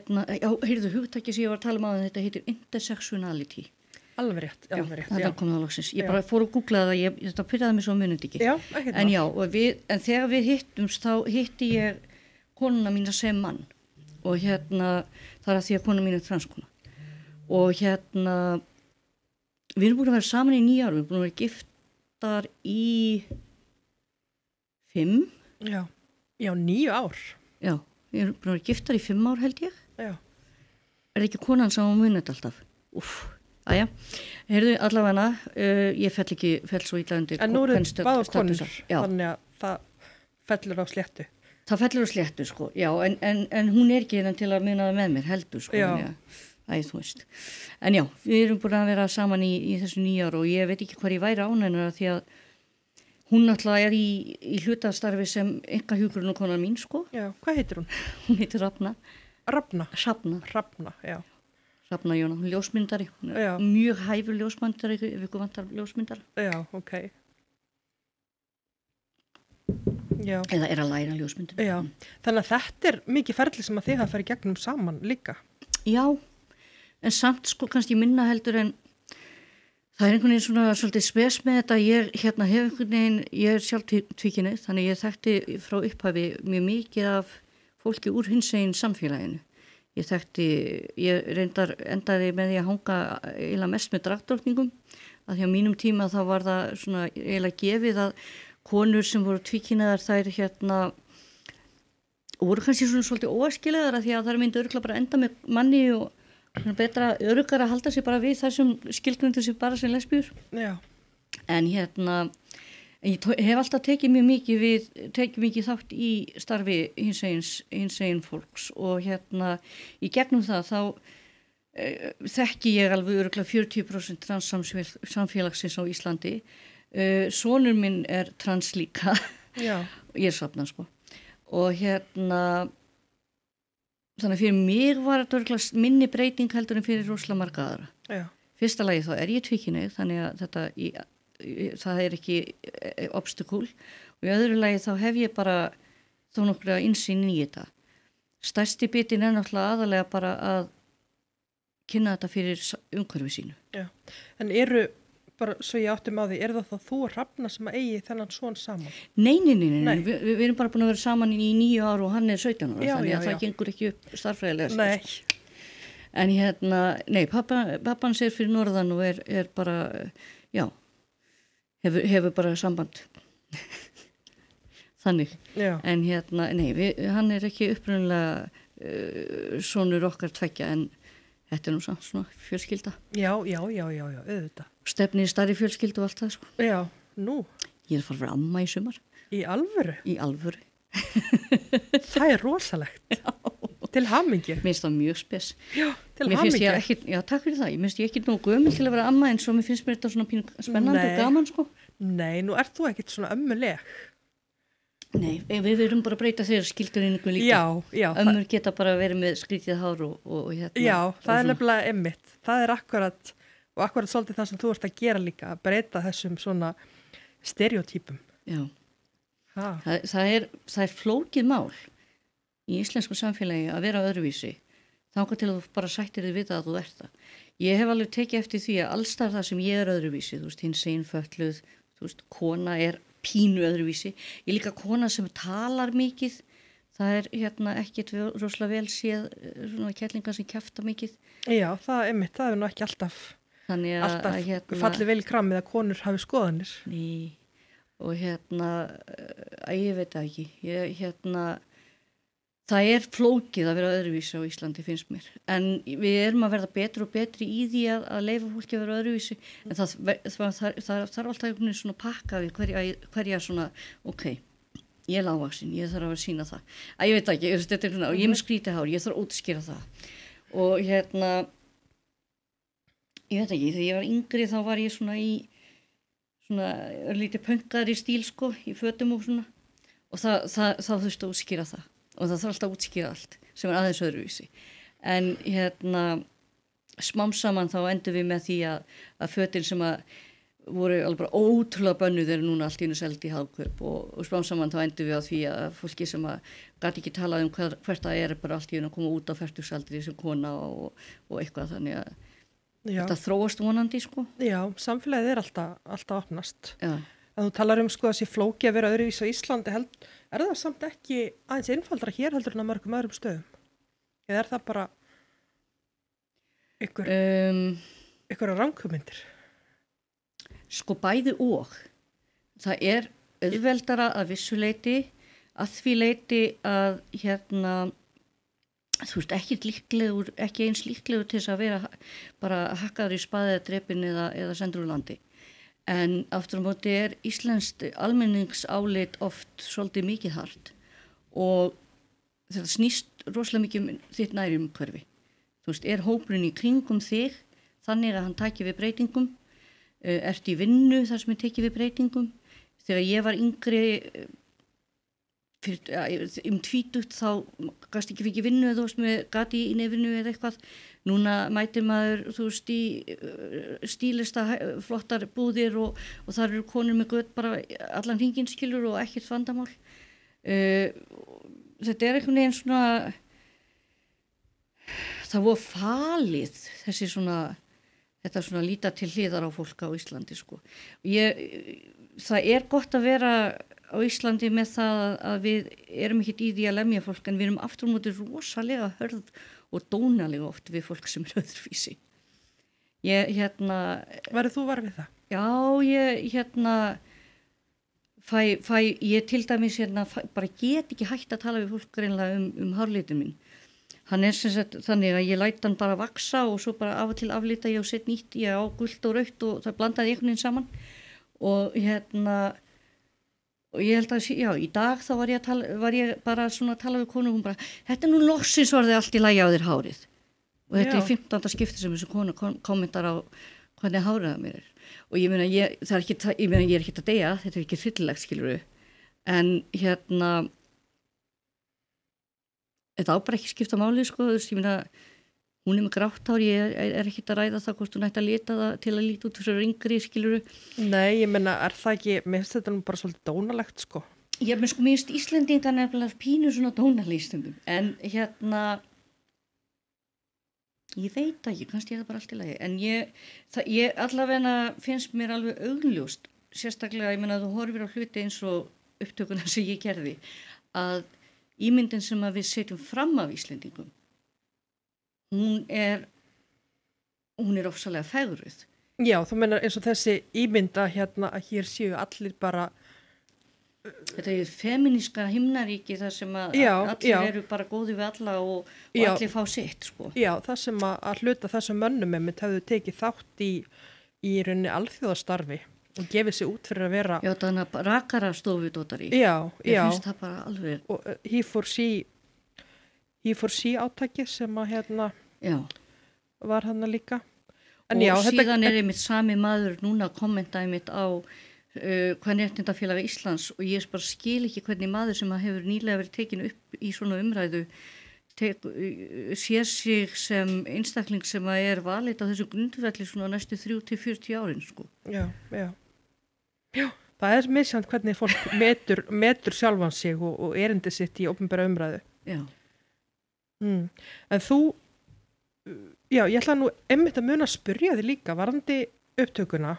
heyrðu hugtæki sem ég var að tala um að þetta heitir intersectionality. Alveg rétt. Það komið á loksins. Ég bara fór og googlaði það, þetta pyrraði mig svo munið ekki. Já, en já, en þegar við hittumst þá hitti ég konuna mína sem mann og það er að því að kona mín er transkona og við erum búin að vera saman í 9 ár, við erum búin að vera giftar í 5. Já, 9 ár. Já, við erum búin að vera giftar í 5 ár held ég. Já. Er ekki konan sem á munið alltaf? Æja, heyrðu allavega ég fell svo illa undir. En nú eru báðar konur, þannig að það fellur á sléttu. Það fellur á sléttu, sko, já, en hún er ekki hérna til að muna það með mér heldur, sko. Já. Þú veist. En já, við erum búin að vera saman í þessu 9 ár og ég veit ekki hvað ég væri án hennar því að hún náttúrulega er í hlutastarfi sem einkahjúkrunarkonan mín, sko. Já, hvað heitir hún? Hún heitir Rafna. Hrafna, já. Hrafna Jóna, hún er ljósmyndari, hún er mjög hæfur ljósmyndari ef ykkur vantar ljósmyndara. Já, ok. Já. Eða er að læra ljósmyndun. Já, þannig að þetta er mikið ferli sem að þið hafa farið gegnum saman líka. Já, en samt sko kannski minna heldur en það er einhvern veginn svona svolítið spes með þetta. Ég hef einhvern veginn, ég er sjálf tvíkynið, þannig ég þekkti frá upphafi mjög mikið af fólki úr hinsegin samfélaginu. Ég reyndar endaði með því að hanga eiginlega mest með dragdrottningum að því á mínum tíma þá var það svona eiginlega gefið að konur sem voru tvíkynniðar þær voru kannski svona svolítið óæskilegar að því að þær myndi örugglega bara enda með manni og betra öruggara að halda sig bara við þessum skilgrundu sem bara sem lesbíur. Já. En ég hef alltaf tekið mikið þátt í starfi hinsegin fólks og í gegnum það þá þekki ég alveg örugglega 40% transsamfélagsins á Íslandi. Sonur minn er trans líka. Já. Ég er safnað sko. Og þannig að fyrir mig var þetta örugglega minni breyting heldur en fyrir rosalega marga aðra. Já. Fyrsta lagi þá er ég tvíkynhneigð þannig að það er ekki obstacle og í öðru lagi þá hef ég bara þó nokkra innsýn í þetta. Stærsti bitin er náttúrulega aðalega bara að kynna þetta fyrir umhverfi sínu. Já, en bara svo ég áttum á því, það þá þú og Hrafna sem að eigi þennan son saman? Nei. Við erum bara búin að vera saman í 9 ár og hann er 17 ára, þannig að það gengur ekki upp starffræðilega. Nei. En pappan sér fyrir norðan og er bara, já, hefur bara samband. Þannig. Já. En hann er ekki upprunalega sonur okkar tveggja en þetta er nú samt svona fjölskylda. Já, auðvitað. Stefni í stærri fjölskyldu og allt það, sko. Já, nú. Ég er að fara að vera amma í sumar. Í alvöru? Í alvöru. Það er rosalegt. Já. Til hamingju. Mér finnst það mjög spes. Já, til hamingju. Já, takk fyrir það. Ég finnst ég ekki nógu gömul til að vera amma en svo mér finnst mér þetta svona pínu spennandi og gaman, sko. Nei, nú ert þú ekkert svona ömmuleg. Nei, við verum bara að breyta þeirra skilgreiningu líka. Já. Ömmur geta bara verið með skrítið hár og Já, það er nefnilega einmitt. Það er akkurat svolítið það sem þú ert að gera líka, að breyta þessum svona stereotypum. Já. Það er flókið mál í íslensku samfélagi að vera öðruvísi. Þangað til að þú bara sættir þig við það að þú ert það. Ég hef alveg tekið eftir því að allstar það sem ég er öðruvísi, þú veist, hinsegin fötluð, þú veist, kona er pínu öðruvísi. Ég líka kona sem talar mikið. Það er ekkert rosalega vel séð svona kettlingar sem kjafta mikið. Já, það er nú ekki alltaf fallið vel í kramið að konur hafi skoðanir. Ný, og ég veit það ekki. Það er flókið að vera öðruvísi á Íslandi, finnst mér. En við erum að verða betri og betri í því að leyfa fólki að vera öðruvísi. En það þarf alltaf einhvern veginn svona pakka við hverja svona, ok, ég er lágvaxin, ég þarf að sína það. Ég veit ekki, þetta er svona, og ég er með skrítið hár, ég þarf að útskýra það. Og ég veit ekki, þegar ég var yngri þá var ég svona í svona lítið pönkaðri stíl, sko, í fötum og svona. og þá þurftu að útskýra það og það þarf alltaf að útskýra allt sem aðeins öðruvísi en smám saman þá endum við með því að fötin sem að voru alveg bara ótrúlega bönnuð eru núna allt í einu seldi í Hagkaup og smám saman þá endum við á því að fólki sem að gat ekki talað hvert það bara allt í einu að koma út á fertugsaldri sem kona og eitthvað þannig að þetta þróast vonandi sko. Já, samfélagið alltaf opnast. Já. En þú talar sko að sé flóki að vera öðruvís á Íslandi, er það samt ekki aðeins einfaldra hér heldur en á mörgum öðrum stöðum? Eða er það bara einhverja ranghugmyndir? Sko bæði og. Það er auðveldara að vissu leyti, að því leyti að þú veist ekki eins líklegur til þess að vera bara hakkaður í spaði eða drepin eða sendur úr landi. En aftur á móti íslenskt almenningsálit oft svolítið mikið hart og þetta snýst rosalega mikið þitt nærumhverfi. Þú veist, hópurinn í kringum þig þannig að hann taki við breytingum, ertu í vinnu þar sem tekið við breytingum. Þegar ég var yngri tvítugt þá gast ekki fikk vinnu eða þú veist með gati í nefinu eða eitthvað. Núna mætir maður þú veist í stílista flottar búðir og þar eru konur með gött bara allan hringinn skilur og ekkert vandamál. Þetta einhvern veginn svona það voru falið þetta svona líta til hliðar á fólk á Íslandi sko. Það gott að vera á Íslandi með það að við erum ekkert í því að lemja fólk en við erum aftur á móti rosalega hörð og dónalega oft við fólk sem öðruvísi. Verður þú var við það? Já, ég til dæmis bara get ekki hægt að tala við fólk greinlega um hárlitin minn. Hann sem sagt þannig að ég læt hann bara vaksa og svo bara af og til aflita ég og set nýtt, ég á gult og rautt og það blandaði einhvern veginn saman og og ég held að, í dag þá var ég bara svona að tala við konu og hún bara, þetta nú loksins orðið allt í lagi á þér hárið. Og þetta er 15. skipti sem þessu konu kommentar á hvernig hárið það mér er. Og ég meina, ég er ekki að deyja, þetta er ekki hryllilegt, skilurðu. En þetta á bara ekki skipta máli, sko, þú veist, ég meina, hún er með grátt hár, ég er ekki að ræða það hvort hún ætti að lita það til að líta út fyrir yngri, skilurðu. Nei, ég meina, er það ekki, mér finnst þetta nú bara svolítið dónalegt, sko. Já, menn sko, mér finnst Íslendingar nefnilega pínu svona dónaleg í stundum, en ég veit ekki, kannski er það bara allt í lagi, en ég allavega finnst mér alveg augljóst, sérstaklega, ég meina, þú horfir á hluti eins og upptökuna sem ég gerði, að ímyndin sem að við setjum fram af Íslendingum, hún er ofsalega fegruð. Já, þú meinar eins og þessi ímynda að hér séu allir bara þetta er femíníska himnaríki þar sem að allir eru bara góði við alla og allir fá sitt sko. Já, það sem að hluta þessum mönnum einmitt hefðu tekið þátt í rauninni alþjóðastarfi og gefið sig út fyrir að vera þannig að rakara stofudótari. Ég finnst það bara alveg og He for She átakið sem að var hann líka en og síðan er einmitt sami maður núna að kommenta einmitt á Kvenréttindafélag Íslands og ég bara skil ekki hvernig maður sem hefur nýlega verið tekin upp í svona umræðu sér sig sem einstakling sem er valið á þessu grundvelli svona næstu 30-40 árin sko. Já, það er misjant hvernig fólk metur sjálfan sig og erindi sitt í opinbera umræðu. Já. En þú, ég ætla nú einmitt að muna að spyrja þig líka varðandi upptökuna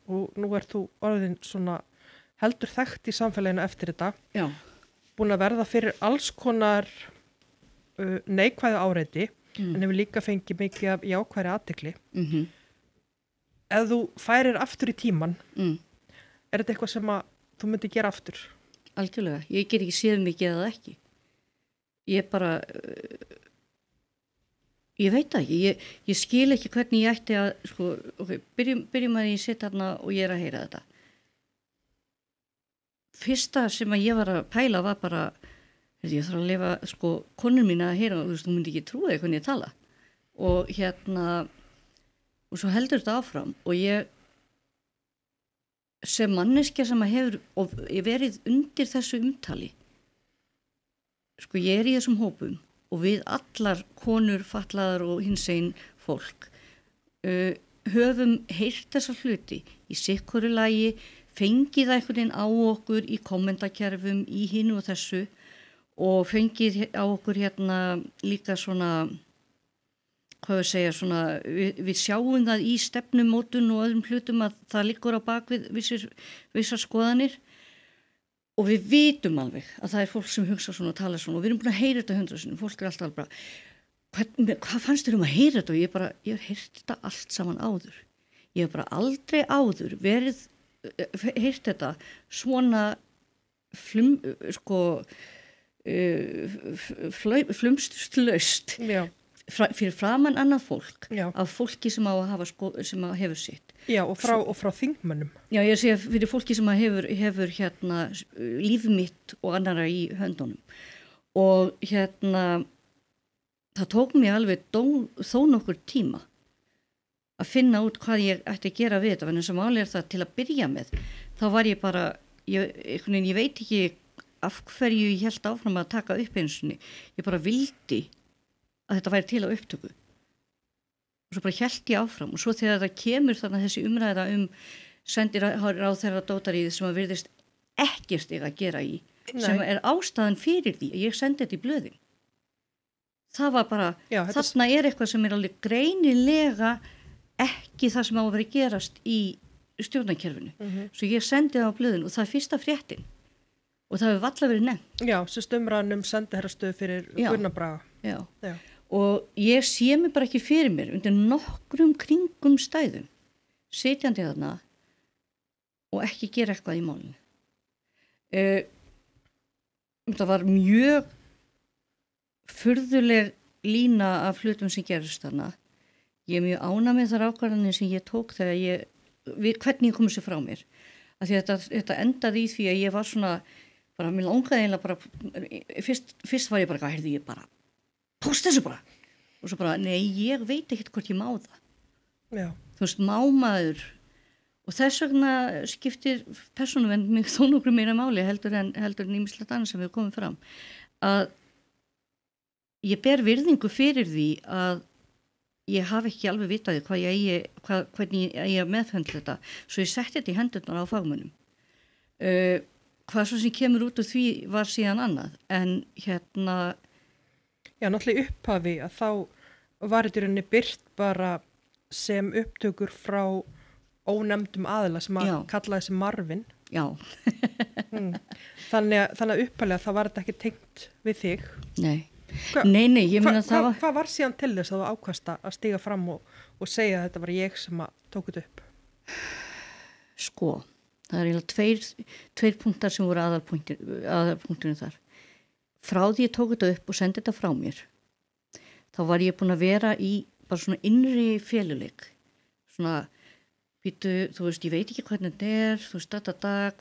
og nú ert þú orðin svona heldur þekkt í samfélaginu eftir þetta. Já. Búin að verða fyrir alls konar neikvæðu áreiti en hefur líka fengið mikið af jákvæðri athygli. Ef þú færir aftur í tíman, er þetta eitthvað sem að þú myndir gera aftur? Algjörlega, ég get ekki séð mikið eða ekki. Ég bara ég veit það ekki, ég skil ekki hvernig ég ætti að, sko, byrjum að ég sitt þarna og ég er að heyra þetta. Fyrsta sem að ég var að pæla var bara, ég þarf að lifa, sko, konur mín að heyra, þú veist, þú myndi ekki trúa því hvernig ég tala. Og og svo heldur þetta áfram og sem manneskja sem hefur verið undir þessu umtali, sko ég í þessum hópum og við allar konur, fatlaðar og hinsegin fólk höfum heyrt þessa hluti í sikkoru lagi, fengið það einhvern veginn á okkur í kommentakerfum, í hinu og þessu og fengið á okkur hérna líka svona, hvað við segja, svona, við sjáum það í stefnumótun og öðrum hlutum að það liggur á bakvið vissar skoðanir og við vitum alveg að það er fólk sem hugsa svona og tala svona og við erum búin að heyra þetta 100 sinnum, fólk er alltaf bara, hvað fannst þér að heyra þetta? Og ég hef heyrt þetta allt saman áður. Ég hef bara aldrei áður heyrt þetta svona flumstlaust. Já. Fyrir framan annað fólk. Já. Af fólki sem á að hafa sem að hefur sitt. Já, og frá þingmönnum. Já, ég sé fyrir fólki sem að hefur hérna líf mitt og annara í höndunum. Og hérna það tók mér alveg þó nokkur tíma að finna út hvað ég ætti að gera við þetta, en þess að máli það til að byrja með, þá var ég bara ég veit ekki af hverju ég held áfram að taka upp einsinni, ég bara vildi að þetta væri til á upptöku og svo bara held ég áfram og svo þegar það kemur þannig þessi umræða sendir á þeirra dótaríð sem að virðist ekkert að gera í sem er ástæðan fyrir því að ég sendi þetta í blöðin. Það var bara, þarna er eitthvað sem er alveg greinilega ekki það sem á að vera gerast í stjórnarkerfinu. Svo ég sendi það á blöðin og það er fyrsta fréttin og það hefur valla verið nefnt. Já, sem umræðan sendiherrastöð fyrir Gunnar Braga. Já, og ég sé mig bara ekki fyrir mér undir nokkrum kringum stæðum sitjandi þarna og ekki gera eitthvað í málinu. Það var mjög furðuleg lína af hlutum sem gerist þarna. Ég er mjög ánægð með þær ákvarðanir sem ég tók þegar hvernig ég kom þessu frá mér. Af því þetta endaði í því að ég var svona, bara mér langaði eiginlega bara, fyrst var ég bara, heyrðu ég bara, póst þessu bara. Og svo bara, nei, ég veit ekkert hvort ég má það. Já. Þú veist, má maður. Og þess vegna skiptir persónuvernd mig þó nokkru meira máli heldur en ýmislegt annað sem við komum fram. Að ég ber virðingu fyrir því að ég hafi ekki alveg vitaði hvernig ég eigi að meðhöndla þetta. Svo ég setti þetta í hendurnar á fagmönnum. Hvað svo sem kemur út úr því var síðan annað. En hérna... Já, náttúrulega upphafi að þá var þetta í rauninni birt bara sem upptökur frá ónefndum aðila sem að kalla þessi Marvin. Já. Þannig að upphaflega þá var þetta ekki tengt við þig. Nei. Nei, ég meina það var... Hvað var síðan til þess að þú ákvast að stiga fram og segja að þetta var ég sem að tók þetta upp? Sko, það er eiginlega tveir punktar sem voru aðalpunkturinn þar. Frá því ég tók þetta upp og sendi þetta frá mér, þá var ég búin að vera í bara svona innri féluleik. Svona, þú veist, ég veit ekki hvernig þetta er, þú veist,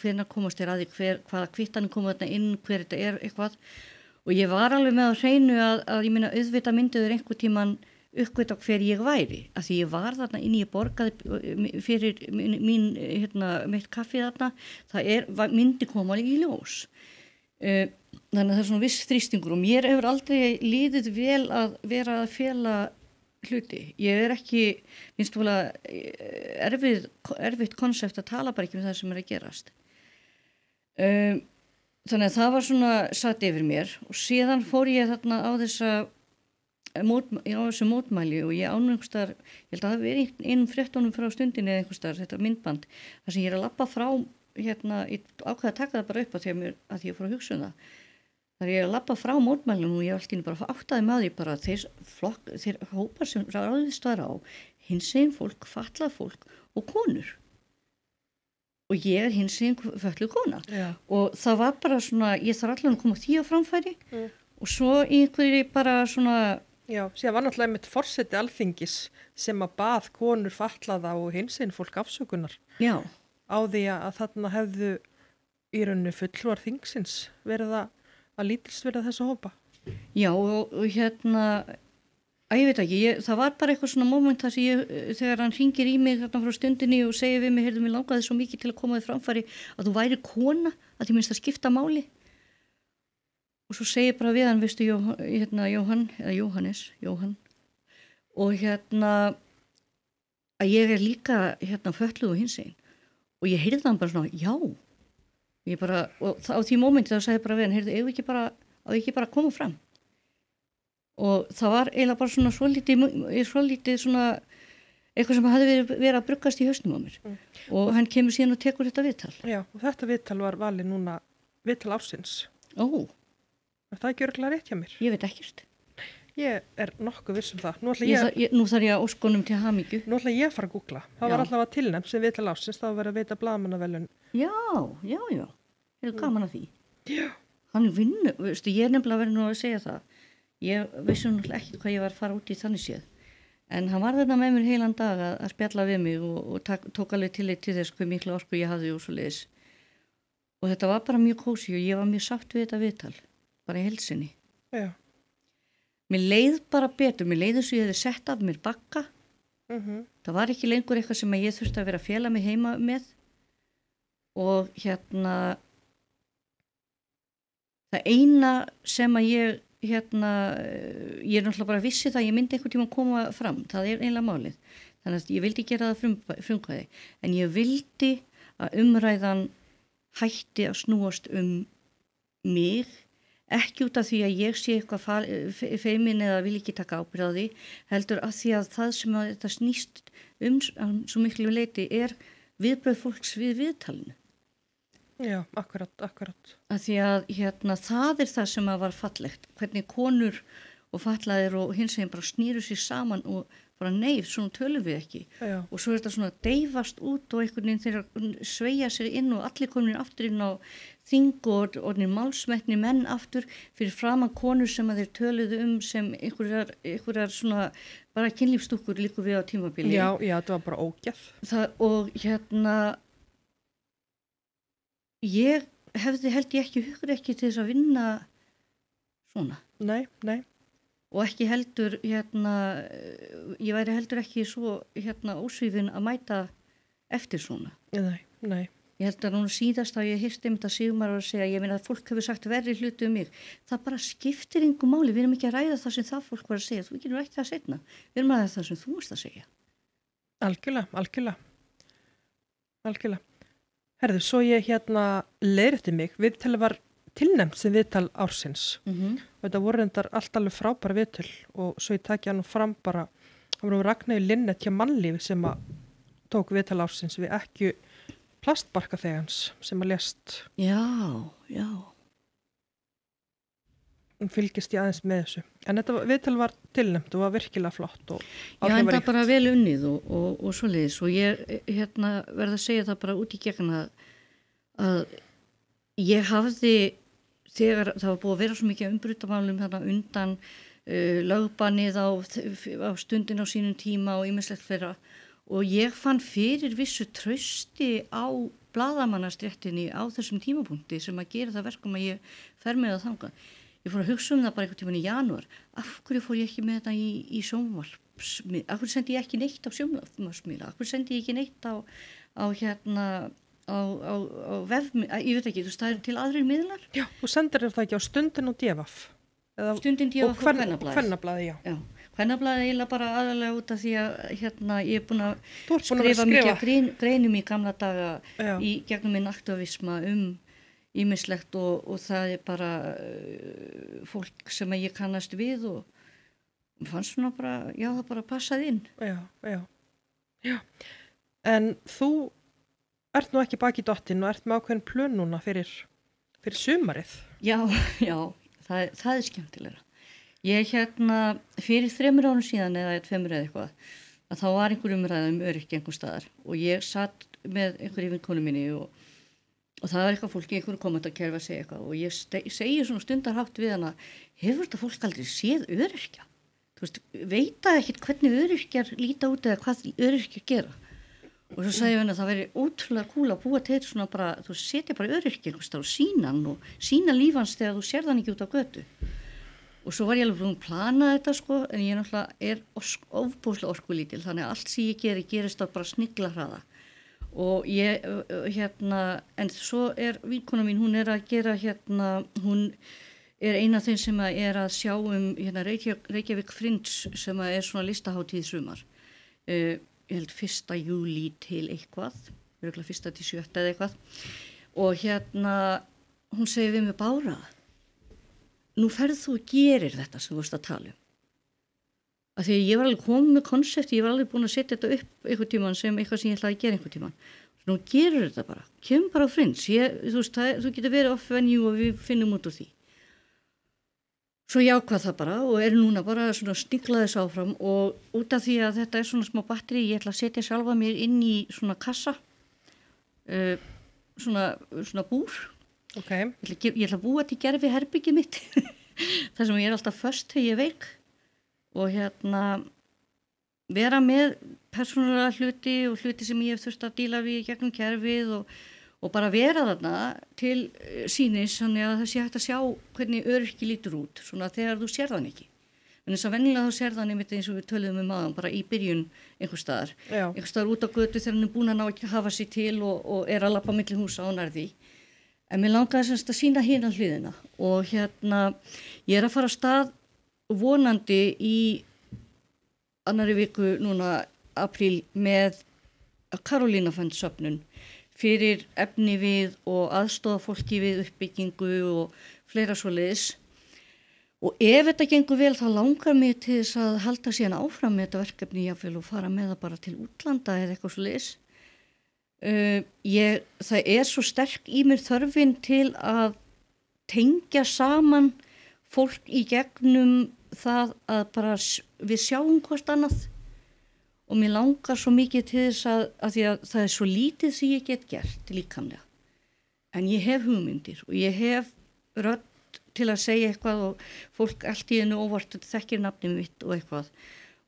hvenær komast þér að því, hvaða kvittanir koma þarna inn, hver þetta er, eitthvað. Og ég var alveg með á hreinu að ég minna auðvitað myndiður einhver tíman uppgöt á hver ég væri. Af því ég var þarna inn, ég borgaði fyrir mitt kaffi þarna. Það myndi koma í ljós. Þannig að það er svona viss þrýstingur og mér hefur aldrei líðið vel að vera að fela hluti. Ég er ekki, minnst þú erfitt konsept að tala bara ekki með það sem er að gerast. Þannig að það var svona satt yfir mér og síðan fór ég þarna á þessu mótmæli og ég ánumstar, ég held að það veri einum fréttunum frá stundinni eða einhverstar, þetta myndband, þar sem ég er að labba frá, ég ákveði að taka það bara upp að ég fór að hugsa það. Þar ég er að labba frá mótmælinu og ég alltaf bara áttaði með því bara þeir hópar sem ráðist var á, hinsegin fólk, fatlað fólk og konur. Og ég er hinsegin fötluð kona. Já. Og það var bara svona, ég þarf allavega að koma því á framfæri og svo einhverju bara svona... Já, síðan var náttúrulega einmitt forseti Alþingis sem að bað konur fatlaða og hinsegin fólk afsökunar. Já. Á því að þarna hefðu í rauninni fulltrúar þingsins verið að lítilsverða þessu hópa. Já, og Ég veit ekki, það var bara eitthvað svona moment þar sem þegar hann hringir í mig þarna frá stundinni og segir við mig, heyrðu, mér langaði svo mikið til að koma þér framfæri að þú væri kona, að því minnst að skipta máli. Og svo segir bara við hann, veistu, Jóhann, og að ég líka fötluð og hinsegin. Og ég heyrði hann bara svona, já. Og á því momenti þá sagði bara við hann, heyrðu, eigum við ekki bara að koma fram. Og það var eiginlega bara svona svolítið svona eitthvað sem hafði verið að bruggast í hausnum á mér. Og hann kemur síðan og tekur þetta viðtal. Já, og þetta viðtal var valið núna viðtal ársins. Ó. Það ekki örugglega rétt hjá mér. Ég veit ekkert. Ég nokkuð viss það. Nú þarf ég að óskonum til hamingju. Nú ætla ég að fara að googla. Það var alltaf að tilnefnt sem viðtal ársins, það var verið að veita blaðamannaverðlaun. Já. Er gaman að því? Já. Hann vinnur, veistu, ég nefnilega verið nú að segja það. Ég vissi náttúrulega ekki hvað ég var að fara út í þannig séð. En hann var þarna með mér heilan dag að spjalla við mig og tók alveg tillit til þess hvað mikla orku ég hafði og svo leiðis. Og þetta var bara mjög kósí og ég var mjög sátt við þetta viðtal. Bara í heilsinni. Já. Mér leið bara betur. Mér leið þess að ég hefði sett af mér bakka. Það var ekki lengur eitthvað sem ég þurfti að vera að fela mig heima með. Og það eina sem að ég náttúrulega bara vissi það að ég myndi einhvern tíma að koma fram, það er eiginlega málið, þannig að ég vildi gera það frumkvæði, en ég vildi að umræðan hætti að snúast mig, ekki út af því að ég sé eitthvað feimin eða vil ekki taka ábyrgð á því, heldur af því að það sem að þetta snýst svo miklu leyti er viðbrögð fólks við viðtalinu. Já, akkurat. Að því að það er það sem að var fallegt, hvernig konur og fallaðir og hinsegin bara snýru sér saman og bara svona tölum við ekki. Já. Og svo er þetta svona deyfast út og einhvern veginn þeirra sveigja sér inn og allir konur aftur inn á þing og orðnir málsmetni menn aftur fyrir framan konur sem að þeir töluðu sem einhverjar svona bara kynlífstúkkur líku við á tímabili. Já, þetta var bara ógæð. Og ég held ég ekki hugur ekki til þess að vinna svona. Nei. Og ekki heldur, ég væri heldur ekki svo ósvífin að mæta eftir svona. Nei. Ég held að núna síðast að ég hýrst að Sigmar var að segja, ég meina að fólk hefur sagt verri hluti mig. Það bara skiptir engu máli, við erum ekki að ræða það sem það fólk var að segja, þú getur ekki það seinna. Við erum að ræða það sem þú varst að segja. Algjörlega. Herðu, svo ég leiðrétti mig, viðtal var tilnefnt sem viðtal ársins. Og þetta voru reyndar allt alveg frábæra viðtöl og svo ég taki hann fram bara, það var Ragnheiður Linnet hjá Mannlífi sem að tók viðtal ársins við ekki plastbarkaþegans sem að lést. Já. Hún fylgist ég aðeins með þessu. En þetta viðtal var tilnefnt og var virkilega flott og áhrifaríkt. Já, en það bara vel unnið og svoleiðis og ég verð að segja það bara út í gegn að ég hafði þegar það var búið að vera svo mikið umbrutamálum þarna undan lögbannið á stundin á sínum tíma og ýmislegt fleira og ég fann fyrir vissu trausti á blaðamannastréttinni á þessum tímapunkti sem að gera það verkum að ég fer með að þanga. Ég fór að hugsa það bara einhvern tímann í janúar. Af hverju fór ég ekki með þetta í sjónvarpsmiðla? Af hverju sendi ég ekki neitt á sjónvarpsmiðla? Af hverju sendi ég ekki neitt á vefmiðla? Ég veit ekki, það er til aðrir miðlar? Já, og sendir það ekki á Stundin og DVF? Stundin, DVF og Kvennablaðið, já. Kvennablaðið eiginlega bara aðalega út af því að ég er búin að skrifa mikið greinum í gamla daga í gegnum minn aktivisma ýmislegt og það er bara fólk sem ég kannast við og fannst svona bara, það bara passaði inn. Já. En þú ert nú ekki baki dottin og ert með ákveðin plön núna fyrir sumarið. Já, það er skemmtilega. Ég fyrir 3 árum síðan eða 2 eða eitthvað, að þá var einhver umræða öryrkja einhver staðar og ég satt með einhverju vinkonu minni og það var eitthvað fólk í einhverju kommentarkerfi að segja eitthvað og ég segi svona stundarhátt við hana, hefur þetta fólk aldrei séð öryrkja? Þú veist, veit það ekkert hvernig öryrkjar líta út eða hvað öryrkjar gera? Og svo sagði ég henni að það væri ótrúlega kúl að búa til svona bara, þú setja bara öryrkja einhvers staðar og sína hann og sína lífans þegar þú sér þann ekki út á götu. og svo var ég alveg búin að plana þetta sko, en ég náttúrulega ofbúslega orkulítil, þannig að allt sem ég gerist þá bara snigla hraða og ég en svo vinkona mín, hún að gera hún eina af þeim sem að sjá Reykjavík Fringe sem svona listahátíð sumar ég held 1. júlí til eitthvað, örugglega 1. til 7. eða eitthvað og hún segir við mig Bára, nú ferð þú og gerir þetta sem þú veist að tala af því að ég var alveg komið með konsept, ég var alveg búin að setja þetta upp einhvern tímann sem eitthvað sem ég ætlaði að gera einhvern tímann nú gerur þetta bara, kemur bara á Fringe þú getur verið off venue og við finnum út úr því svo ég ákvað það bara og núna bara svona stingla þess áfram og út af því að þetta svona smá batteri, ég ætla að setja sjálfa mér inn í svona kassa svona búr okay. ég ætla að búa til gerfi herbyggið mitt þar sem ég alltaf föst þegar ég veik og vera með persónulega hluti og hluti sem ég hef þurft að díla við gegnum kerfið og bara vera þarna til sýnis þannig að það sé hægt að sjá hvernig öryrki lítur út svona þegar þú sér þann ekki en þess að venjulega þá sér þann einmitt eins og við töluðum maður bara í byrjun einhvers staðar út á götu þegar hann búin að ná ekki að hafa sig til og að labba milli húsa og nærði en mér langaði semst að sýna hina hliðina og ég að fara af stað vonandi í annarri viku núna apríl með Karolínafund söfnun fyrir efni við og aðstoða fólki við uppbyggingu og fleira svoleiðis og ef þetta gengur vel þá langar mig til þess að halda síðan áfram með þetta verkefni jáfnvel og fara með það bara til útlanda eða eitthvað svoleiðis það svo sterk í mér þörfin til að tengja saman fólk í gegnum það að bara við sjáum hvort annað og mér langar svo mikið til þess að því að það svo lítið sem ég get gert líkamlega en ég hef hugmyndir og ég hef rödd til að segja eitthvað og fólk allt í einu óvart þekkir nafnið mitt og eitthvað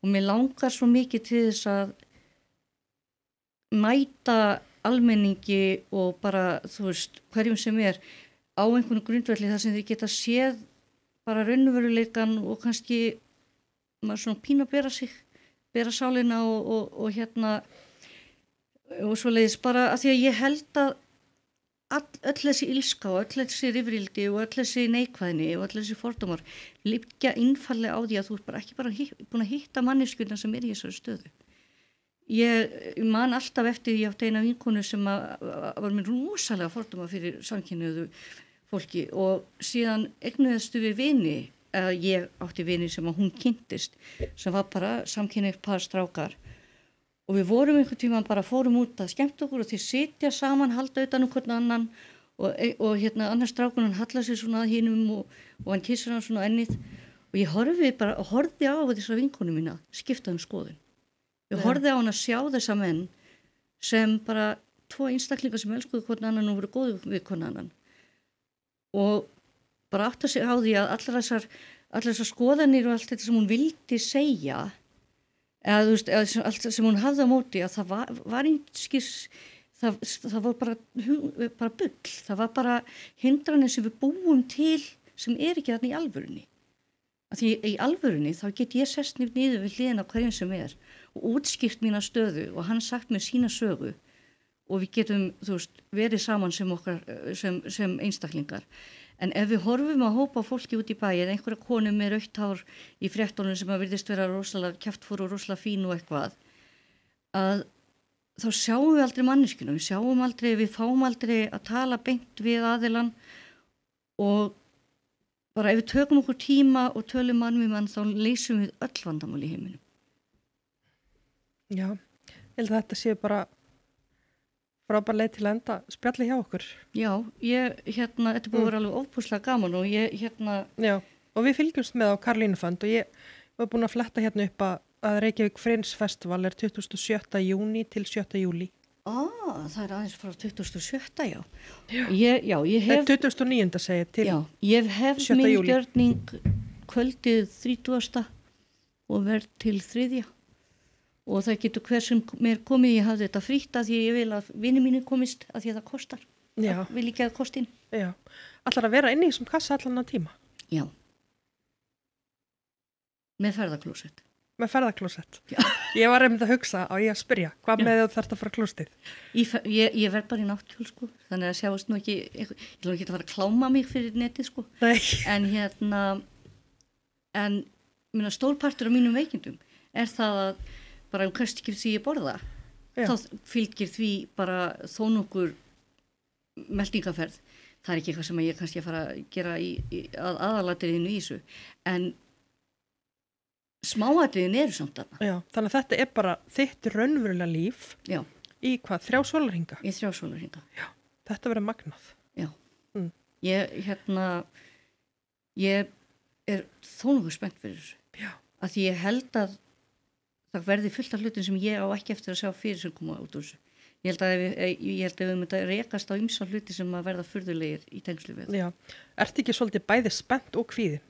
og mér langar svo mikið til þess að mæta almenningi og bara þú veist hverjum sem á einhvern grundvelli þar sem þeir geta séð bara raunveruleikan og kannski maður svona pína bera sálina og og svoleiðis bara að því að ég held að öll þessi ilska og öll þessi rifrildi og öll þessi neikvæðni og öll þessi fordómar liggja einfallega á því að þú bara ekki bara búin að hitta manneskjuna sem í þessari stöðu. Ég man alltaf eftir ég átti eina vinkonu sem var með rosalega fordóma fyrir samkynhneigðu fólki og síðan eignuðustu við vini ég átti vini sem að hún kynntist sem var bara samkynhneigð par strákar og við vorum einhvern tímann bara fórum út að skemmta okkur og þeir sitja saman, halda utan hvern annan og annars strákunan hallar sér svona að hinum og hann kissir hann svona ennið og ég horfði á þessa vinkonu mína skipta skoðun. Ég horfði á hann að sjá þessa menn sem bara tvo einstaklingar sem elskuðu hvern annan og voru góðu við hvern annan og bara átta sig á því að allar þessar skoðanir og allt þetta sem hún vildi segja eða þú veist, allt sem hún hafði á móti að það var einskis það var bara bull, það var bara hindranir sem við búum til sem ekki þarna í alvörunni að því í alvörunni þá get ég sest niður við hliðina hverjum sem og útskýrt mína stöðu og hann sagt mér sína sögu og við getum, þú veist, verið saman sem einstaklingar en ef við horfum að hópa fólki út í bæ eða einhverja konu með rautt hár í fréttunum sem að virðist vera rosalega kjaftfór og rosalega fín og eitthvað að þá sjáum við aldrei manneskjuna, við fáum aldrei að tala beint við aðilann og bara ef við tökum okkur tíma og tölum mann við mann þá leysum við öll vandamál í heiminum. Já, ég held að þetta sé bara frábær leið til að enda spjalli hjá okkur. Já, þetta búið að vera alveg ofbúslega gaman og Já, og við fylgjumst með á Karolínufund og ég var búin að fletta upp að Reykjavík Fringe Festival 27. júní til 7. júlí. Það aðeins frá 27. Já. Ég hef 29. segir til 7. júlí. Já, ég hef minn gjörning kvöldið 30. og verð til 3. Og það getur hver sem mér komið, ég hafði þetta frítt að því ég vil að vinni mínu komist að því að það kostar. Já. Það vil ekki að kostin. Já. Ætlar að vera inni í þessum kassa allan á tíma? Já. Með ferðaklósett. Með ferðaklósett. Ég var einmitt að hugsa á ég að spyrja, hvað með þú þarft að fara klóstið? Ég verð bara í náttkjól, sko, þannig að sjáast nú ekki, ég vil ekki að fara að kláma mig fyrir netið, sko. Nei. En stór partur af mínum veikindum það að bara hvert skipti því ég borða, þá fylgir því bara þó nokkur meltingaferð. Það ekki eitthvað sem ég kannski að fara að gera að aðalatriðinu í þessu, en smáatriðin eru samt þarna. Já, þannig að þetta bara þitt raunverulega líf. Já. Í hvað, 3 sólarhringa? Í 3 sólarhringa. Já, þetta verður magnað. Já. Ég þó nokkuð spennt fyrir þessu. Já. Að því ég held að það verði fullt af hlutin sem ég á ekki eftir að sjá fyrir sem koma út úr þessu. Ég held að við myndum að rekast á ýmsa hluti sem að verða furðulegir í tengslu við. Já. Ertu ekki svolítið bæði spennt og kvíðin?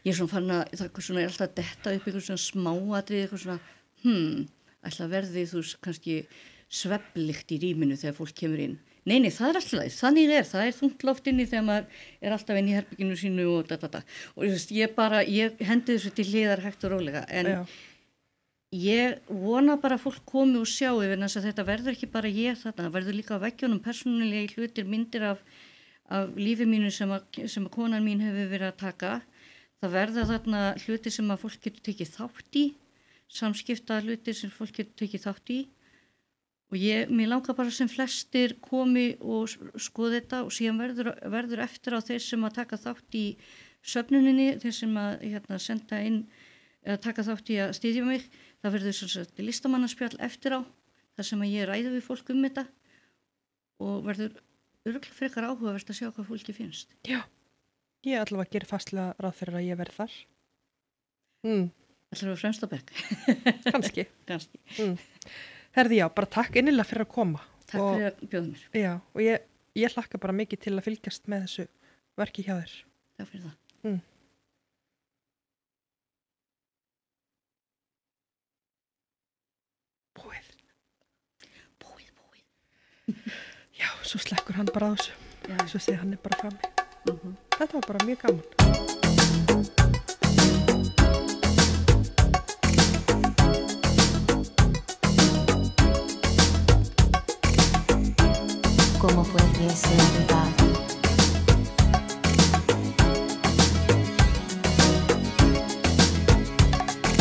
Ég er svona fann að það er alltaf að detta upp eitthvað svona smáatrið, eitthvað svona, ætla að verði þú kannski svefnlykt í rýminu þegar fólk kemur inn. Nei, það er alltaf, þannig það er þungt loft inni þegar maður er alltaf inn í herbygginu sínu og og ég hendi þessu til hliðar hægt og rólega, en ég vona bara að fólk komi og sjái vegna þess að þetta verður ekki bara ég þarna, það verður líka á veggjónum persónulega hlutir, myndir af lífi mínu sem að konan mín hefur verið að taka. Það verða þarna hluti sem að fólk getur tekið þátt í, samskipta hluti sem fólk getur tekið þátt í, og mér langar bara sem flestir komi og skoði þetta, og síðan verður eftir á þeir sem að taka þátt í söfnuninni, þeir sem að senda inn eða taka þátt í að styðja mig. Það verður svona listamannaspjall eftir á, þar sem að ég ræði við fólk þetta, og verður örugglega frekar áhugavert að sjá hvað fólki finnst. Já. Ég allavega gerir fastlega ráð fyrir að ég verð þar. Ætlarðu að fremst á bekk? Kannski. Kannski. Herði, já, bara takk innilega fyrir að koma. Takk fyrir að bjóða mér. Já, og ég hlakka bara mikið til að fylgjast með þessu verki hjá þér. Takk fyrir það. Búið. Já, svo slekkur hann bara á þessu. Já. Svo segir hann bara frammi. Þetta var bara mjög gaman. ¿Cómo fue que se